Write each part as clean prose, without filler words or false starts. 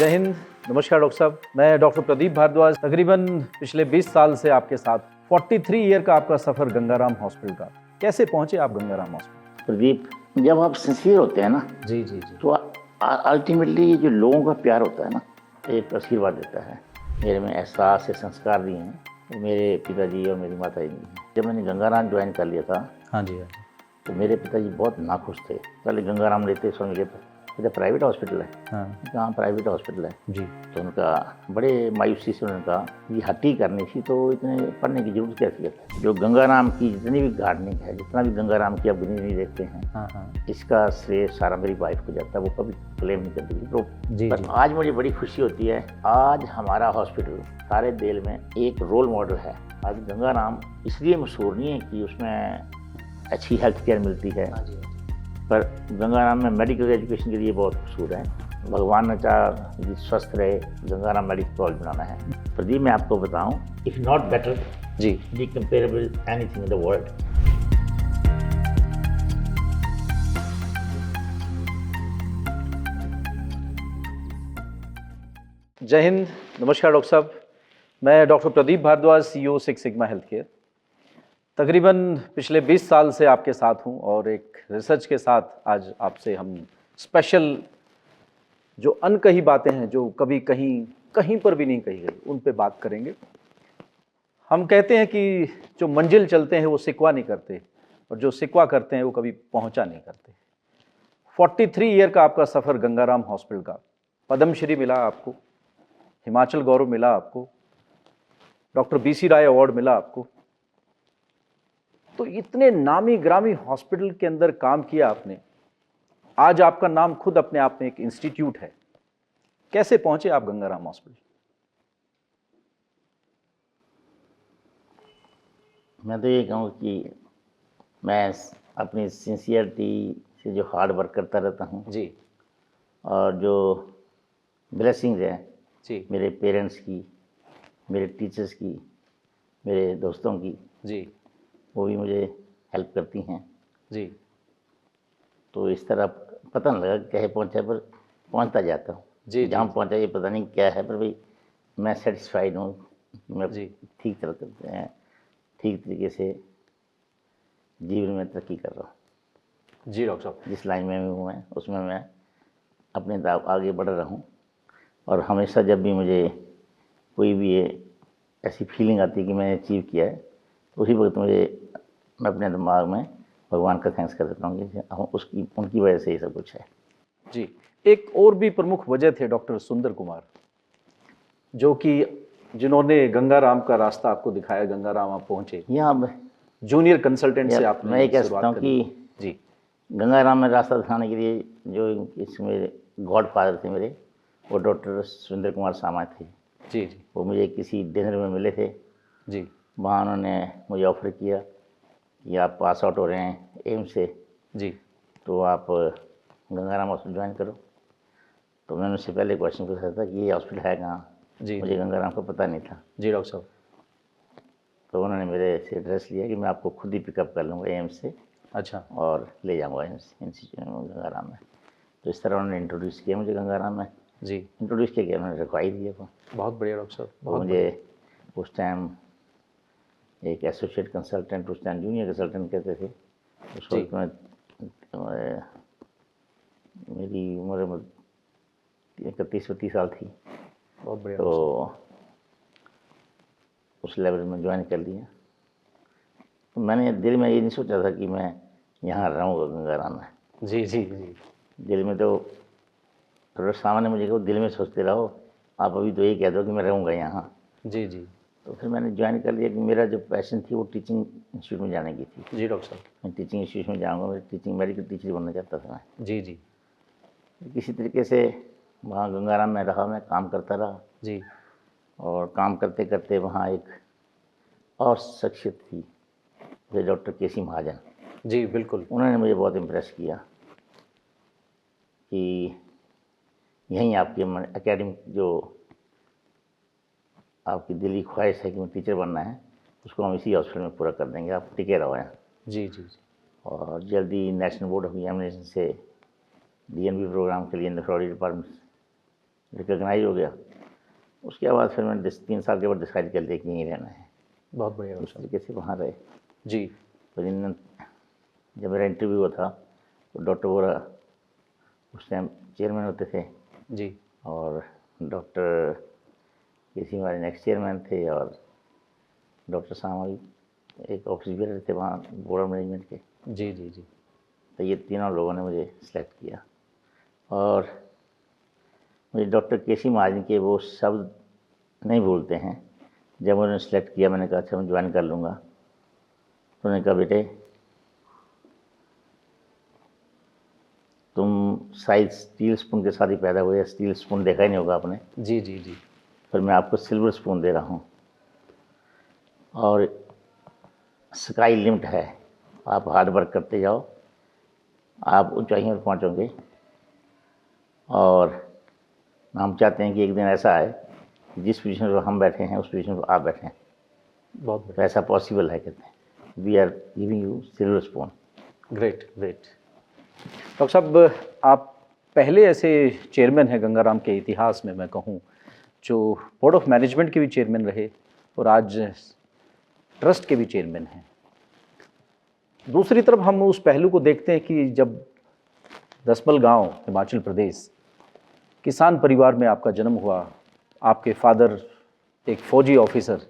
जय हिंद। नमस्कार डॉक्टर साहब, मैं डॉक्टर प्रदीप भारद्वाज। तकरीबन पिछले 20 साल से आपके साथ 43 ईयर का आपका सफ़र गंगाराम हॉस्पिटल का। कैसे पहुंचे आप गंगाराम हॉस्पिटल? प्रदीप, जब आप सिंसियर होते हैं ना जी जी जी। तो अल्टीमेटली ये जो लोगों का प्यार होता है ना, एक आशीर्वाद देता है। मेरे में एहसास से संस्कार दिए हैं वो मेरे पिताजी और मेरी माता जी ने। जब मैंने गंगाराम ज्वाइन कर लिया था हाँ जी। तो मेरे पिताजी बहुत नाखुश थे। पहले गंगाराम लेते समझ गए तो प्राइवेट हॉस्पिटल है। हाँ कहाँ प्राइवेट हॉस्पिटल है जी। तो उनका बड़े मायूसी से उन्होंने कहा ये हट्टी करनी थी तो इतने पढ़ने की जरूरत क्या थी। जो गंगाराम की जितनी भी गार्डनिंग है, जितना भी गंगाराम की आप ग्रीनरी देखते हैं, हाँ हाँ इसका श्रेय सारा मेरी वाइफ को जाता है। वो कभी क्लेम नहीं करती थी। तो जी पर जी। आज मुझे बड़ी खुशी होती है, आज हमारा हॉस्पिटल सारे देश में एक रोल मॉडल है। आज गंगाराम इसलिए मशहूर नहीं है कि उसमें अच्छी हेल्थ केयर मिलती है, पर गंगाराम में मेडिकल एजुकेशन के लिए बहुत मशहूर है। भगवान ने चाहा कि स्वस्थ रहे, गंगाराम मेडिकल कॉलेज बनाना है। प्रदीप, मैं आपको बताऊं, इफ नॉट बेटर जी be comparable anything in the world. जय हिंद। नमस्कार डॉक्टर साहब, मैं doctor Pradeep Bhardwaj, CEO six sigma health care. तकरीबन पिछले 20 साल से आपके साथ हूं और एक रिसर्च के साथ आज आपसे हम स्पेशल जो अनकही बातें हैं, जो कभी कहीं पर भी नहीं कही गई, उन पे बात करेंगे। हम कहते हैं कि जो मंजिल चलते हैं वो सिकवा नहीं करते, और जो सिकवा करते हैं वो कभी पहुंचा नहीं करते। 43 ईयर का आपका सफ़र गंगाराम हॉस्पिटल का। पद्मश्री मिला आपको, हिमाचल गौरव मिला आपको, डॉक्टर BC राय अवार्ड मिला आपको। तो इतने नामी ग्रामी हॉस्पिटल के अंदर काम किया आपने। आज आपका नाम खुद अपने आप में एक इंस्टीट्यूट है। कैसे पहुंचे आप गंगाराम हॉस्पिटल? मैं तो ये कहूँ कि मैं अपनी सिंसियरिटी से जो हार्ड वर्क करता रहता हूँ जी और जो ब्लेसिंग्स हैं जी मेरे पेरेंट्स की, मेरे टीचर्स की, मेरे दोस्तों की, जी वो भी मुझे हेल्प करती हैं। जी तो इस तरह पता नहीं लगा कैसे पहुंचा, पर पहुंचता जाता हूँ। जी जहाँ जी पहुंचा ये पता नहीं क्या है, पर भाई मैं सेटिस्फाइड हूँ। मैं जी ठीक तरह करते हैं, ठीक तरीके से जीवन में तरक्की कर रहा हूँ। जी डॉक्टर साहब। जिस लाइन में हूँ मैं, उसमें मैं अपने आगे बढ़ रहा हूँ। और हमेशा जब भी मुझे कोई भी ये ऐसी फीलिंग आती है कि मैंने अचीव किया है, तो उसी वक्त मैं अपने दिमाग में भगवान का थैंक्स कर देता हूँ कि उनकी वजह से ये सब कुछ है। जी, एक और भी प्रमुख वजह थे डॉक्टर सुंदर कुमार, जो कि जिन्होंने गंगाराम का रास्ता आपको दिखाया। गंगाराम आप पहुंचे, यहाँ जूनियर कंसल्टेंट से मैं आपने ये कह सकता शुरुआत हूँ करी। कि जी गंगाराम में रास्ता दिखाने के लिए जो मेरे गॉड फादर थे मेरे, वो डॉक्टर सुंदर कुमार सामा थे। जी जी वो मुझे किसी डिनर में मिले थे। जी वहाँ उन्होंने मुझे ऑफ़र किया कि आप पास आउट हो रहे हैं एम्स से, जी तो आप गंगाराम हॉस्पिटल ज्वाइन करो। तो मैंने उससे पहले क्वेश्चन पूछा था कि ये हॉस्पिटल है कहाँ। जी मुझे गंगाराम का पता नहीं था। जी डॉक्टर साहब। तो उन्होंने मेरे से एड्रेस लिया कि मैं आपको खुद ही पिकअप कर लूँगा एम्स से अच्छा और ले जाऊँगा एम्स इंस्टीट्यूट में गंगाराम में। तो इस तरह उन्होंने इंट्रोड्यूस किया मुझे गंगाराम में। जी, इंट्रोड्यूस किया, उन्होंने रखवा ही दिया को। बहुत बढ़िया डॉक्टर साहब, तो बहुत मुझे बढ़िया। उस टाइम एक एसोसिएट कंसल्टेंट, उस टाइम जूनियर कंसल्टेंट कहते थे। उस जी वक्त में मेरी उम्र 31-32 साल थी। बहुत बढ़िया तो डॉक्टर उस लेवल में ज्वाइन कर लिया। तो मैंने दिल में ये नहीं सोचा था कि मैं यहाँ रहूँगा गंगाराम में। साहब। जी जी जी दिल में तो थोड़ा सामने मुझे कहो दिल में सोचते रहो, आप अभी तो ये कह दो कि मैं रहूँगा यहाँ। जी जी तो फिर मैंने ज्वाइन कर लिया कि मेरा जो पैशन थी वो टीचिंग इंस्टीट्यूट में जाने की थी। जी डॉक्टर साहब। मैं टीचिंग इंस्टीट्यूट में जाऊँगा, मैं टीचिंग मेडिकल टीचर बनना चाहता था मैं। जी जी किसी तरीके से वहाँ गंगाराम में रहा, मैं काम करता रहा। जी और काम करते करते वहाँ एक और शख्सियत थी, जो डॉक्टर KC महाजन। जी बिल्कुल। उन्होंने मुझे बहुत इम्प्रेस किया कि यहीं आपकी एकेडमिक जो आपकी दिली ख्वाहिश है कि मैं टीचर बनना है, उसको हम इसी हॉस्पिटल में पूरा कर देंगे, आप टिके रहो यहाँ। जी जी जी और जल्दी नेशनल बोर्ड ऑफ एग्जामिनेशन से DNB प्रोग्राम के लिए नेफ्रोलॉजी डिपार्टमेंट रिकॉग्नाइज हो गया। उसके बाद फिर मैंने 3 साल के बाद डिसाइड कर लिया कि यहीं रहना है। बहुत बढ़िया उस डॉक्टर साहब। तरीके से वहाँ रहे। जी। फिर जब मेरा इंटरव्यू हुआ था तो डॉक्टर वोरा उस टाइम चेयरमैन होते थे जी। और डॉक्टर केसी हमारे नेक्स्ट चेयरमैन थे और डॉक्टर सामा एक ऑफिस बेयर थे वहाँ बोर्ड ऑफ मैनेजमेंट के। जी जी जी। तो ये तीनों लोगों ने मुझे सेलेक्ट किया और मुझे डॉक्टर केसी महाजन के वो शब्द नहीं भूलते हैं। जब उन्होंने सेलेक्ट किया मैंने कहा अच्छा मैं ज्वाइन कर लूँगा, तो उन्होंने कहा बेटे तुम शायद स्टील स्पून के साथ ही पैदा हुए, स्टील स्पून देखा ही नहीं होगा आपने। जी जी जी। फिर मैं आपको सिल्वर स्पून दे रहा हूँ और स्काई लिमिट है, आप हार्ड वर्क करते जाओ, आप ऊंचाइयों पर पहुँचोगे और हम चाहते हैं कि एक दिन ऐसा आए कि जिस पोजीशन पर हम बैठे हैं उस पोजीशन पर आप बैठें। बहुत तो बढ़िया। ऐसा पॉसिबल है कहते हैं। We are giving you silver spoon. Great great. Doctor साहब, आप पहले ऐसे चेयरमैन हैं गंगाराम के इतिहास में, मैं कहूँ, जो बोर्ड ऑफ मैनेजमेंट के भी चेयरमैन रहे और आज ट्रस्ट के भी चेयरमैन हैं। दूसरी तरफ हम उस पहलू को देखते हैं कि जब दसमल गांव हिमाचल प्रदेश, किसान परिवार में आपका जन्म हुआ, आपके फादर एक फ़ौजी ऑफिसर,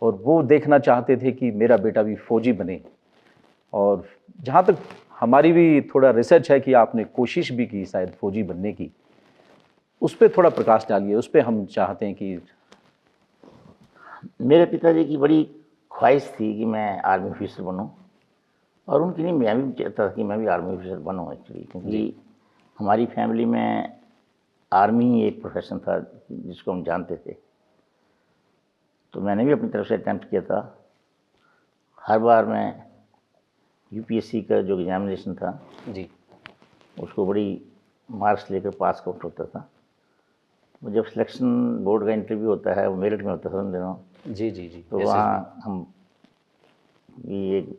और वो देखना चाहते थे कि मेरा बेटा भी फ़ौजी बने। और जहाँ तक हमारी भी थोड़ा रिसर्च है कि आपने कोशिश भी की शायद फ़ौजी बनने की, उस पर थोड़ा प्रकाश डालिए। उस पर हम चाहते हैं कि मेरे पिताजी की बड़ी ख्वाहिश थी कि मैं आर्मी ऑफिसर बनूं और उनकी नहीं, मैं भी चाहता था कि मैं भी आर्मी ऑफिसर बनूं एक्चुअली, क्योंकि हमारी फैमिली में आर्मी एक प्रोफेशन था जिसको हम जानते थे। तो मैंने भी अपनी तरफ से अटैम्प्ट किया था। हर बार मैं यूपीएससी का जो एग्जामिनेशन था जी उसको बड़ी मार्क्स लेकर पास आउट होता था। वो जब सिलेक्शन बोर्ड का इंटरव्यू होता है वो मेरिट में होता था उन दिनों। जी जी जी। तो वहाँ हम ये एक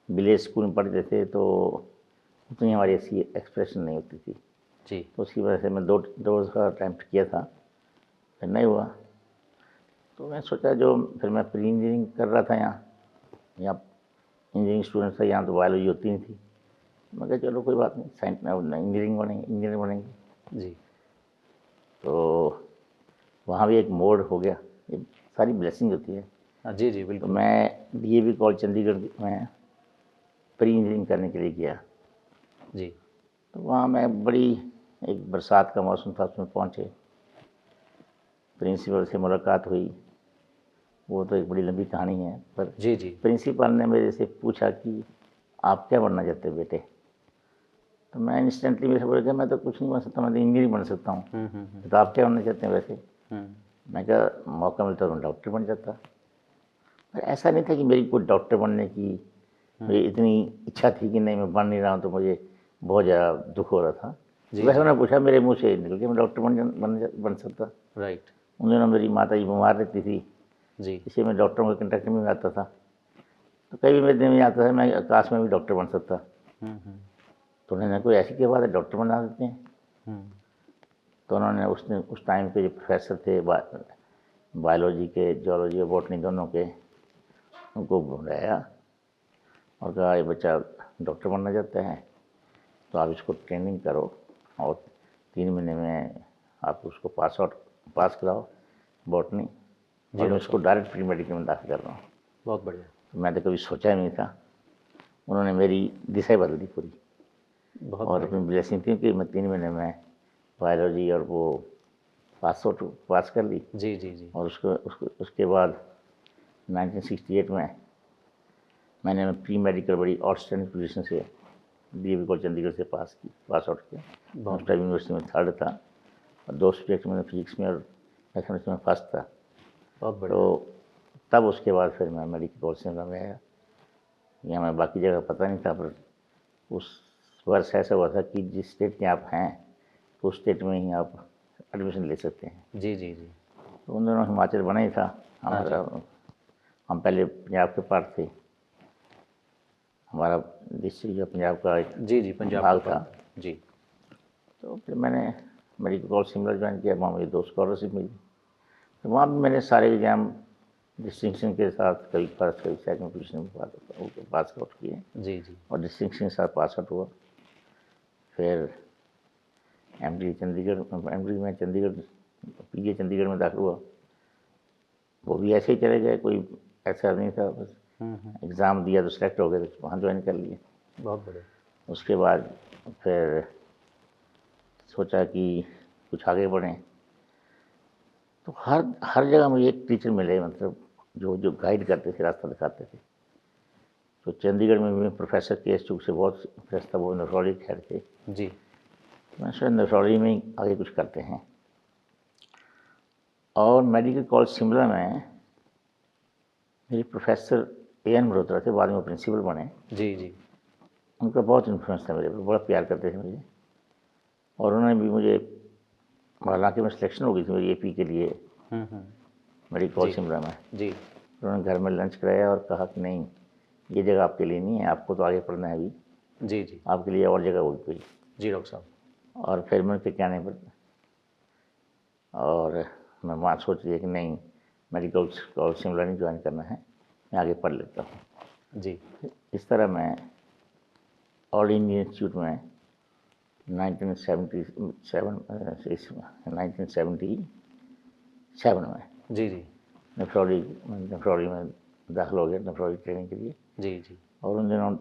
विलेज स्कूल में पढ़ते थे तो उतनी हमारी ऐसी एक्सप्रेशन नहीं होती थी। जी तो उसकी वजह से मैं दो रोज़ का अटैम्प्ट किया था, फिर नहीं हुआ। तो मैं सोचा जो फिर मैं प्री इंजीनियरिंग कर रहा था यहाँ इंजीनियरिंग स्टूडेंट था, यहाँ तो बायोलॉजी होती नहीं थी। मैं कहा चलो कोई बात नहीं, साइंस में इंजीनियर बनेंगे। जी। तो वहाँ भी एक मोड़ हो गया, ये सारी ब्लेसिंग होती है। हाँ जी जी तो बिल्कुल। मैं डीएवी कॉलेज चंडीगढ़ में प्री इंजीनियरिंग करने के लिए गया। जी तो वहाँ मैं बड़ी, एक बरसात का मौसम था, उसमें पहुँचे, प्रिंसिपल से मुलाकात हुई। वो तो एक बड़ी लंबी कहानी है, पर जी जी। प्रिंसिपल ने मेरे से पूछा कि आप क्या बनना चाहते हो बेटे। तो मैं इंस्टेंटली मेरे से बोल गया मैं तो कुछ नहीं बन सकता, मैं तो इंजीनियर बन सकता हूँ। तो आप क्या बनना चाहते हैं वैसे। मैं कहा मौका मिलता तो मैं डॉक्टर बन जाता। पर ऐसा नहीं था कि मेरी कोई डॉक्टर बनने की मेरी इतनी इच्छा थी कि नहीं मैं बन नहीं रहा हूँ, तो मुझे बहुत ज़्यादा दुख हो रहा था। वैसे उन्होंने पूछा, मेरे मुँह से निकल के मैं डॉक्टर बन सकता। राइट। उन दिनों मेरी माता जी बीमार रहती थी, जी इसलिए मैं डॉक्टरों के कंटेक्ट में आता था। तो कई भी मेरे दिन में आता था मैं आकाश में भी डॉक्टर बन सकता। तो उन्होंने कोई ऐसी क्या बात है, डॉक्टर बना देते हैं। तो उन्होंने उस टाइम के जो प्रोफेसर थे बायोलॉजी के, जियोलॉजी और बॉटनी दोनों के, उनको बुलाया और कहा ये बच्चा डॉक्टर बनना चाहता है तो आप इसको ट्रेनिंग करो और 3 महीने में आप उसको पास कराओ बॉटनी, और मैं उसको डायरेक्ट प्री मेडिकल में दाखिल कर रहा हूँ। बहुत बढ़िया। तो मैं तो कभी सोचा ही नहीं था। उन्होंने मेरी दिशा बदल दी पूरी, बहुत और अपनी ब्लेसिंग थी कि मैं 3 महीने में बायोलॉजी और वो पास कर ली। जी जी जी। और उसके बाद 1968 में मैंने प्री मेडिकल बड़ी आउटस्टैंडिंग पोजीशन से डीएवी कॉलेज चंडीगढ़ से पास आउट किया। उस टाइम यूनिवर्सिटी में 3rd था और 2 सब्जेक्ट में फिजिक्स में और मैथमेटिक्स में 1st था। बहुत बढ़िया। तो तब उसके बाद फिर मैं मेडिकल कॉलेज से में आया। यहाँ मैं बाकी जगह पता नहीं था, पर उस वर्ष ऐसा हुआ था कि जिस स्टेट में आप हैं उस स्टेट में ही आप एडमिशन ले सकते हैं। जी जी जी। तो उन दोनों हिमाचल बना ही था हमारा। हम पहले पंजाब के पार्ट थे, हमारा डिस्ट्रिक्ट जो पंजाब का एक जी जी पंजाब भाग का था। पार्ट। जी। तो फिर मैंने मेडिकल कॉलेज शिमला ज्वाइन किया, वहाँ मुझे 2 स्कॉलरशिप मिली। तो वहाँ भी मैंने सारे एग्ज़ाम डिस्टिंक्शन के साथ, कभी फर्स्ट कभी सेकंड पोजीशन में पास आउट किए जी जी और डिस्टिंक्शन के साथ पास आउट हुआ। फिर एमडी में चंडीगढ़, पीजी चंडीगढ़ में दाखिल हुआ। वो भी ऐसे ही चले गए, कोई ऐसा नहीं था, बस एग्ज़ाम दिया तो सेलेक्ट हो गए, तो वहाँ ज्वाइन कर लिए। बहुत बढ़िया। उसके बाद फिर सोचा कि कुछ आगे बढ़ें, तो हर जगह मुझे एक टीचर मिले, मतलब जो गाइड करते थे, रास्ता दिखाते थे। तो चंडीगढ़ में भी प्रोफेसर के.एस. चूक से बहुत इंटरेस्ट था, वो नेफ्रोलॉजी के हेड थे। जी मैं सोचा नेफ्रोलॉजी में ही आगे कुछ करते हैं। और मेडिकल कॉलेज शिमला में मेरे प्रोफेसर A.N. मल्होत्रा थे, बाद में वो प्रिंसिपल बने। जी जी उनका बहुत इन्फ्लुएंस था मेरे पर, बड़ा प्यार करते थे मुझे। और उन्होंने भी मुझे, हालांकि मैं सिलेक्शन हो गई थी मेरी AP के लिए मेडिकल कॉलेज शिमला में, जी उन्होंने घर में लंच कराया और कहा कि नहीं, ये जगह आपके लिए नहीं है, आपको तो आगे पढ़ना है अभी, जी जी आपके लिए और जगह होगी कोई। जी डॉक्टर साहब। और फिर मैं उनके कहने पर, और मैं वहाँ सोच लिया कि नहीं, मेडिकल कॉलेज शिमला नहीं ज्वाइन करना है, मैं आगे पढ़ लेता हूँ। जी इस तरह मैं ऑल इंडिया इंस्टीट्यूट में 1977 में जी जी नेफ्रोलॉजी में दाखिल हो गया, नेफ्रोलॉजी ट्रेनिंग के लिए। जी जी और उन दिनों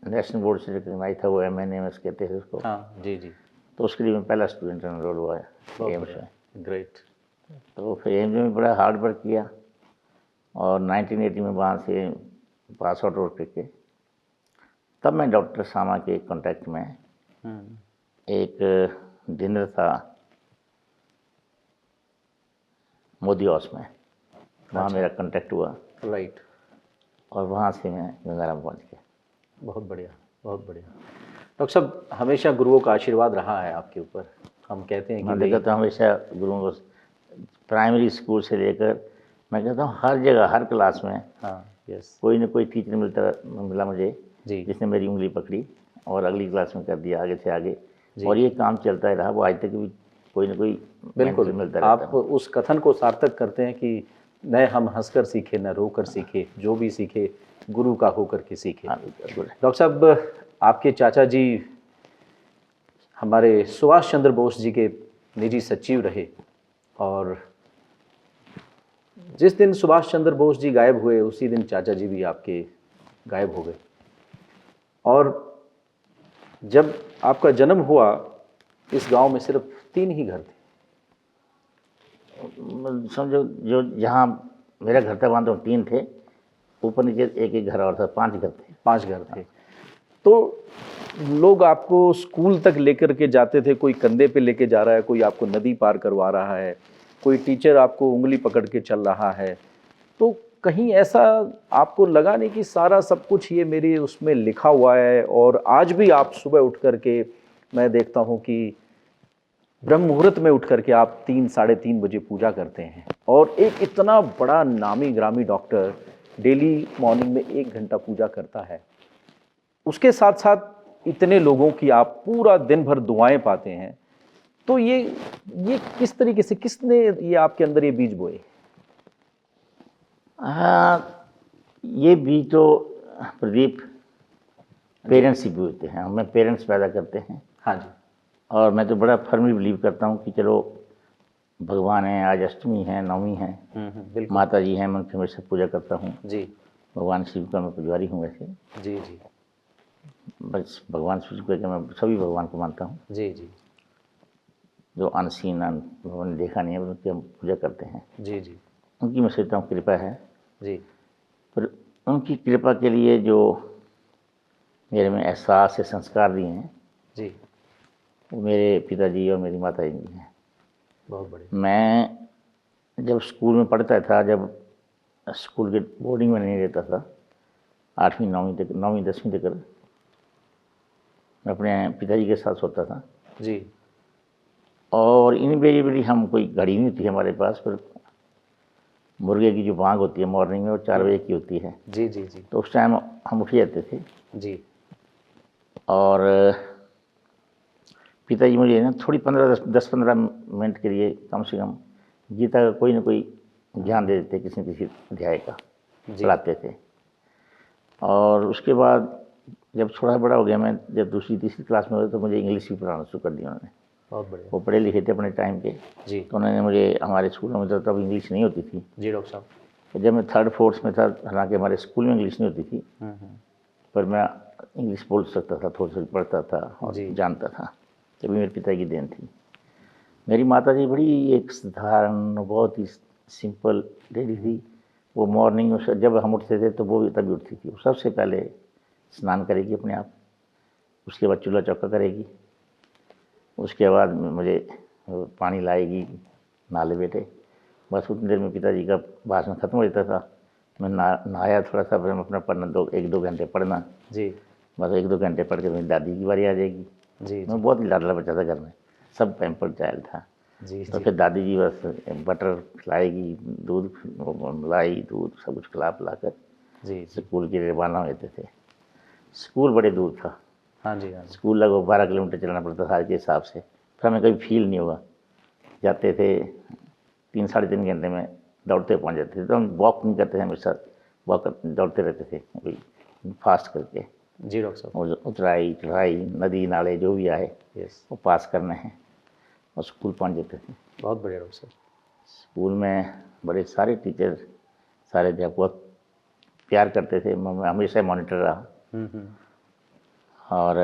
नेशनल बोर्ड से रिकगनाइज था, वो MNAMS कहते हैं उसको। हाँ जी जी तो उसके लिए मैं पहला स्टूडेंट एनरोल हुआ एम्स में। ग्रेट। तो फिर एम्स में बड़ा हार्ड वर्क किया और 1980 में वहाँ से पास आउट हो करके तब मैं डॉक्टर सामा के कांटेक्ट में, एक डिनर था मोदी हाउस में, वहाँ मेरा कांटेक्ट हुआ राइट। और वहाँ से मैं गंगाराम पहुँच गया। बहुत बढ़िया बहुत बढ़िया। डॉक्टर साहब, हमेशा गुरुओं का आशीर्वाद रहा है आपके ऊपर। हम कहते हैं कि मैं भाई, देखता हूँ हमेशा गुरुओं को, प्राइमरी स्कूल से लेकर मैं कहता हूँ हर जगह, हर क्लास में हाँ यस कोई न कोई टीचर मिला मुझे, जी जिसने मेरी उंगली पकड़ी और अगली क्लास में कर दिया, आगे से आगे। जी। और ये काम चलता ही रहा, वो आज तक भी कोई न कोई बिल्कुल। mentor मिलता रहता आप है। उस कथन को सार्थक करते हैं कि न हम हंसकर सीखे न रोकर सीखे, जो भी सीखे गुरु का होकर के सीखे। हाँ, बिल्कुल। डॉक्टर साहब, आपके चाचा जी हमारे सुभाष चंद्र बोस जी के निजी सचिव रहे, और जिस दिन सुभाष चंद्र बोस जी गायब हुए उसी दिन चाचा जी भी आपके गायब हो गए। और जब आपका जन्म हुआ, इस गांव में सिर्फ 3 ही घर थे। समझो जो जहाँ मेरा घर था वहाँ तो 3 थे, ऊपर नीचे एक घर और था, 5 घर थे। 5 घर थे। तो लोग आपको स्कूल तक लेकर के जाते थे, कोई कंधे पे लेके जा रहा है, कोई आपको नदी पार करवा रहा है, कोई टीचर आपको उंगली पकड़ के चल रहा है। तो कहीं ऐसा आपको लगा नहीं कि सारा सब कुछ ये मेरे उसमें लिखा हुआ है? और आज भी आप सुबह उठ कर के, मैं देखता हूँ कि ब्रह्म मुहूर्त में उठ करके आप 3 साढ़े 3 बजे पूजा करते हैं, और एक इतना बड़ा नामी ग्रामी डॉक्टर डेली मॉर्निंग में 1 घंटा पूजा करता है। उसके साथ साथ इतने लोगों की आप पूरा दिन भर दुआएं पाते हैं। तो ये किस तरीके से, किसने ये आपके अंदर ये बीज बोए? हाँ, ये बीज तो प्रदीप पेरेंट्स ही बोते हैं, हमें पेरेंट्स पैदा करते हैं। हाँ जी। और मैं तो बड़ा फर्मली बिलीव करता हूँ कि चलो भगवान है, आज अष्टमी है, नवमी है, बिल्कुल। माता जी हैं, मैं उनकी हमेशा पूजा करता हूँ। जी भगवान शिव का मैं पुजारी हूँ वैसे। जी जी बस भगवान शिव के मैं सभी भगवान को मानता हूँ, जी जी जो अनसीन भगवान ने देखा नहीं है, उनकी हम पूजा करते हैं। जी जी उनकी मैं सोचता हूँ कृपा है। जी पर उनकी कृपा के लिए जो मेरे में एहसास से संस्कार दिए हैं, जी। वो मेरे पिताजी और मेरी माता जी हैं। बहुत बढ़िया। मैं जब स्कूल में पढ़ता था, जब स्कूल के बोर्डिंग में नहीं रहता था, 8वीं 9वीं तक, 9वीं 10वीं तक मैं अपने पिताजी के साथ सोता था। जी और इनवेरिएबली हम, कोई घड़ी नहीं थी हमारे पास, पर मुर्गे की जो बांग होती है मॉर्निंग में, वो 4 बजे की होती है। जी जी जी तो उस टाइम हम उठ जाते थे। जी और पिताजी मुझे ना थोड़ी 10-15 मिनट के लिए कम से कम गीता का कोई ना कोई ज्ञान दे देते, किसी न किसी अध्याय का पढ़ाते थे। और उसके बाद जब थोड़ा बड़ा हो गया, मैं जब दूसरी तीसरी क्लास में हुआ तो मुझे इंग्लिश भी पढ़ाना शुरू कर दिया उन्होंने। बहुत बढ़िया वो पढ़े लिखे थे अपने टाइम के जी। तो उन्होंने मुझे, हमारे स्कूलों में तो तब इंग्लिश नहीं होती थी जी डॉक्टर साहब। तो जब मैं 3rd 4th में था, हालांकि हमारे स्कूल में इंग्लिश नहीं होती थी, पर मैं इंग्लिश बोल सकता था, थोड़ी थोड़ी पढ़ता था और जी। जानता था। तभी मेरे पिता की देन थी। मेरी माता जी बड़ी एक साधारण, बहुत ही सिंपल लेडी थी। वो मॉर्निंग में जब हम उठते थे तो वो भी तभी उठती थी। वो सबसे पहले स्नान करेगी अपने आप, उसके बाद चूल्हा चौका करेगी, उसके बाद मुझे पानी लाएगी, नाले बेटे। बस उतनी देर में पिताजी का भाषण खत्म हो जाता था। मैं नहाया थोड़ा सा, फिर मैं अपना पढ़ना 1-2 घंटे पढ़ना। जी बस 1-2 घंटे पढ़ के मेरी दादी की बारी आ जाएगी। जी मैं बहुत ही लाडला बच्चा था घर में, सब पैम्पर्ड चाइल्ड था। जी तो फिर दादी जी बस बटर खिलाएगी, दूध, मलाई, दूध सब कुछ खिला पिला कर जी स्कूल के लिए रवाना होते थे। स्कूल बड़े दूर था, हाँ जी हाँ जी स्कूल लगभग 12 किलोमीटर चलना पड़ता था आज के हिसाब से। फिर हमें कभी फील नहीं हुआ, जाते थे 3-3.5 घंटे में दौड़ते पहुंच जाते थे। तो हम वॉक नहीं करते थे, हमेशा दौड़ते रहते थे कोई फास्ट करके। जी डॉक्टर साहब। और उतराई चढ़ाई, नदी नाले जो भी आए यस वो पास करने हैं और स्कूल पहुंच जाते थे। बहुत बढ़िया डॉक्टर साहब। स्कूल में बड़े सारे टीचर, सारे अध्यापक बहुत प्यार करते थे। मैं हमेशा मॉनिटर रहा और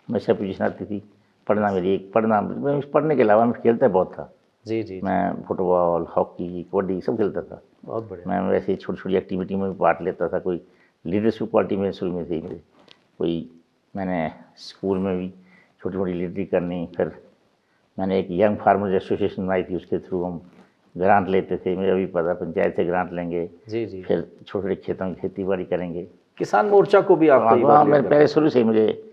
हमेशा पोजीशन आती थी। पढ़ना मेरी एक पढ़ने के अलावा मैं खेलता बहुत था। जी जी मैं फुटबॉल, हॉकी, कबड्डी सब खेलता था। बहुत बढ़िया। मैं वैसे छोटी छोटी एक्टिविटी में भी पार्ट लेता था। कोई लीडरशिप क्वालिटी में शुरू में थी मेरी, कोई मैंने स्कूल में भी छोटी छोटी लीडरी करनी। फिर मैंने एक यंग फार्मर्स एसोसिएशन बनाई थी, उसके थ्रू हम ग्रांट लेते थे। मुझे अभी पता, पंचायत से ग्रांट लेंगे, जी जी फिर छोटे छोटे खेतों की खेती बाड़ी करेंगे। किसान मोर्चा को भी आप कई बार हाँ, लीड मैं करते पहले हैं। शुरू से ही मुझे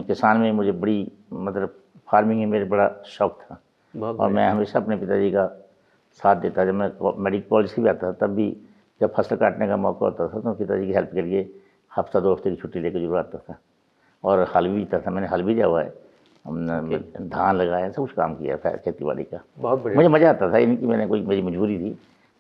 किसान में मुझे बड़ी, मतलब फार्मिंग में मेरे बड़ा शौक था। बहुत और बढ़िया। मैं हमेशा अपने पिताजी का साथ देता। जब मैं मेडिकल कॉलेज से भी आता था, तब भी जब फसल काटने का मौका होता था तो मैं पिताजी की हेल्प के लिए हफ्ता 2 हफ्ते की छुट्टी लेकर जरूर आता था। और हल भी था, मैंने हल भी दिया हुआ है, हमने धान लगाया, सब कुछ काम किया था खेती बाड़ी का। बहुत बढ़िया। मुझे मज़ा आता था, ये नहीं कि मैंने कोई मेरी मजबूरी थी,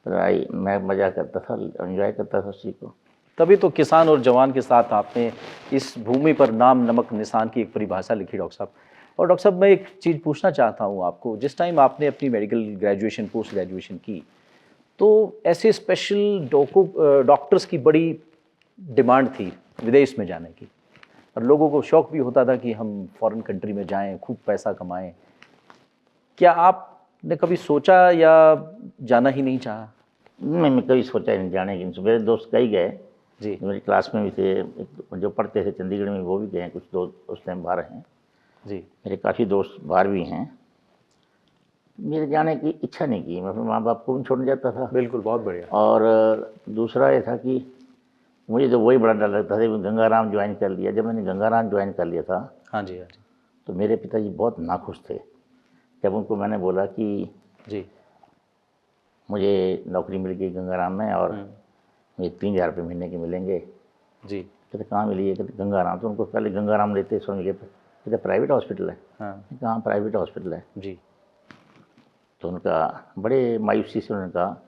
पर मैं मज़ा करता था, एंजॉय करता था उस चीज़ को। तभी तो किसान और जवान के साथ आपने इस भूमि पर नाम नमक निशान की एक परिभाषा लिखी डॉक्टर साहब। और डॉक्टर साहब, मैं एक चीज़ पूछना चाहता हूँ आपको, जिस टाइम आपने अपनी मेडिकल ग्रेजुएशन पोस्ट ग्रेजुएशन की तो ऐसे स्पेशल डॉक्टर्स की बड़ी डिमांड थी विदेश में जाने की, और लोगों को शौक भी होता था कि हम फॉरेन कंट्री में जाएं, खूब पैसा कमाएं। क्या आपने कभी सोचा या जाना ही नहीं चाहा? मैं कभी सोचा ही नहीं जाने की। मेरे दोस्त कई गए जी मेरी क्लास में भी थे, जो पढ़ते थे चंडीगढ़ में, वो भी गए, कुछ दोस्त उस टाइम बाहर हैं। जी मेरे काफ़ी दोस्त बाहर भी हैं। मेरे जाने की इच्छा नहीं की, मैं अपने माँ बाप को भी छोड़ने जाता था। बिल्कुल, बहुत बढ़िया। और दूसरा ये था कि मुझे तो वही बड़ा डर लगता था। गंगाराम ज्वाइन कर लिया, जब मैंने गंगाराम ज्वाइन कर लिया था हाँ जी हाँ जी तो मेरे पिताजी बहुत नाखुश थे। जब उनको मैंने बोला कि जी मुझे नौकरी मिल गई गंगाराम में और मुझे 3,000 रुपये महीने के मिलेंगे। जी कहते कहाँ मिली है? कहते गंगाराम। तो उनको पहले गंगाराम लेते सुन गए, कहते प्राइवेट हॉस्पिटल है। हाँ कहाँ प्राइवेट हॉस्पिटल है? जी तो उनका बड़े मायूसी से उन्होंने कहा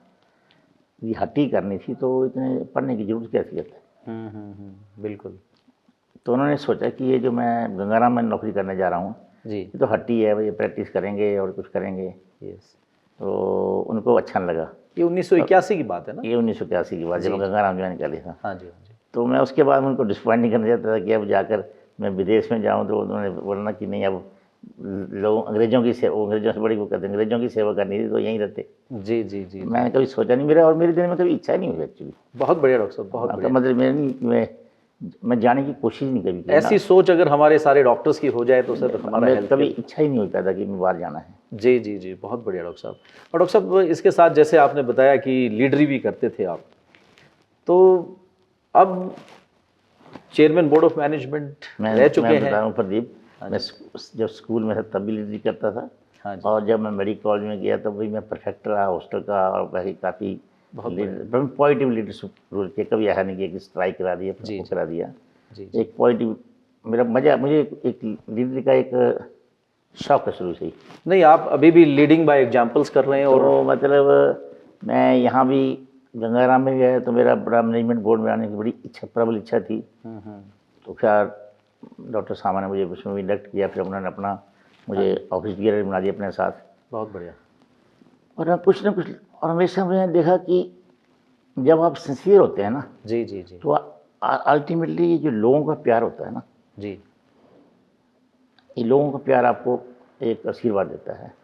ये हट्टी करनी थी तो इतने पढ़ने की जरूरत क्या थी? बिल्कुल तो उन्होंने सोचा कि ये जो मैं गंगाराम में नौकरी करने जा रहा हूँ जी ये तो हट्टी है, ये प्रैक्टिस करेंगे और कुछ करेंगे। यस। तो उनको अच्छा नहीं लगा। ये 1981 की बात है ना? ये 1981 की बात, जब मैं गंगाराम ज्वाइन कर लिया था। हाँ जी हाँ जी तो मैं उसके बाद उनको डिसपॉइंट नहीं करना चाहता था कि अब जाकर मैं विदेश में जाऊँ। तो उन्होंने बोलना कि नहीं, अब लोग अंग्रेज़ों की सेवा, अंग्रेज़ों से बड़ी वो करते, अंग्रेज़ों की सेवा करनी थी तो यहीं रहते। जी जी जी मैंने कभी सोचा नहीं, मेरा और मेरे दिल में कभी इच्छा ही नहीं हुई एक्चुअली। बहुत बढ़िया डॉक्टर साहब, बहुत बढ़िया। मतलब मेरे नहीं, मैं जाने की कोशिश नहीं कभी की। ऐसी सोच अगर हमारे सारे डॉक्टर्स की हो जाए तो सर हमारा मेरे हेल्थ कभी इच्छा ही नहीं हुई पैदा कि मैं बाहर जाना है। जी जी जी बहुत बढ़िया डॉक्टर साहब। और डॉक्टर साहब, इसके साथ जैसे आपने बताया कि लीडरी भी करते थे आप, तो अब चेयरमैन बोर्ड ऑफ मैनेजमेंट रह चुके मैं हैं। बता रहा हूँ प्रदीप, मैं जब स्कूल में था तब भी लीडरी करता था। हाँ जी और जब मैं मेडिकल कॉलेज में गया तब भी मैं प्रेफेक्ट रहा हॉस्टल का, और वही काफ़ी पॉजिटिव लीडरशिप रोल किया। कभी ऐसा नहीं किया कि स्ट्राइक करा दिया, जी, वो करा दिया। जी एक पॉजिटिव मेरा मजा, मुझे एक लीडर का एक शौक है शुरू से ही। नहीं, आप अभी भी लीडिंग बाय एग्जांपल्स कर रहे हैं। और तो मतलब मैं यहाँ भी गंगाराम में गया तो मेरा बड़ा मैनेजमेंट बोर्ड में आने की बड़ी इच्छा, प्रबल इच्छा थी। तो खैर डॉक्टर सामा ने मुझे उसमें भी इंडक्ट किया, फिर उन्होंने अपना मुझे ऑफिस गियर बना दिया अपने साथ। बहुत बढ़िया। और कुछ ना कुछ, और हमेशा मैंने देखा कि जब आप सिंसियर होते हैं ना, जी जी जी तो अल्टीमेटली जो लोगों का प्यार होता है ना, जी, ये लोगों का प्यार आपको एक आशीर्वाद देता है। तो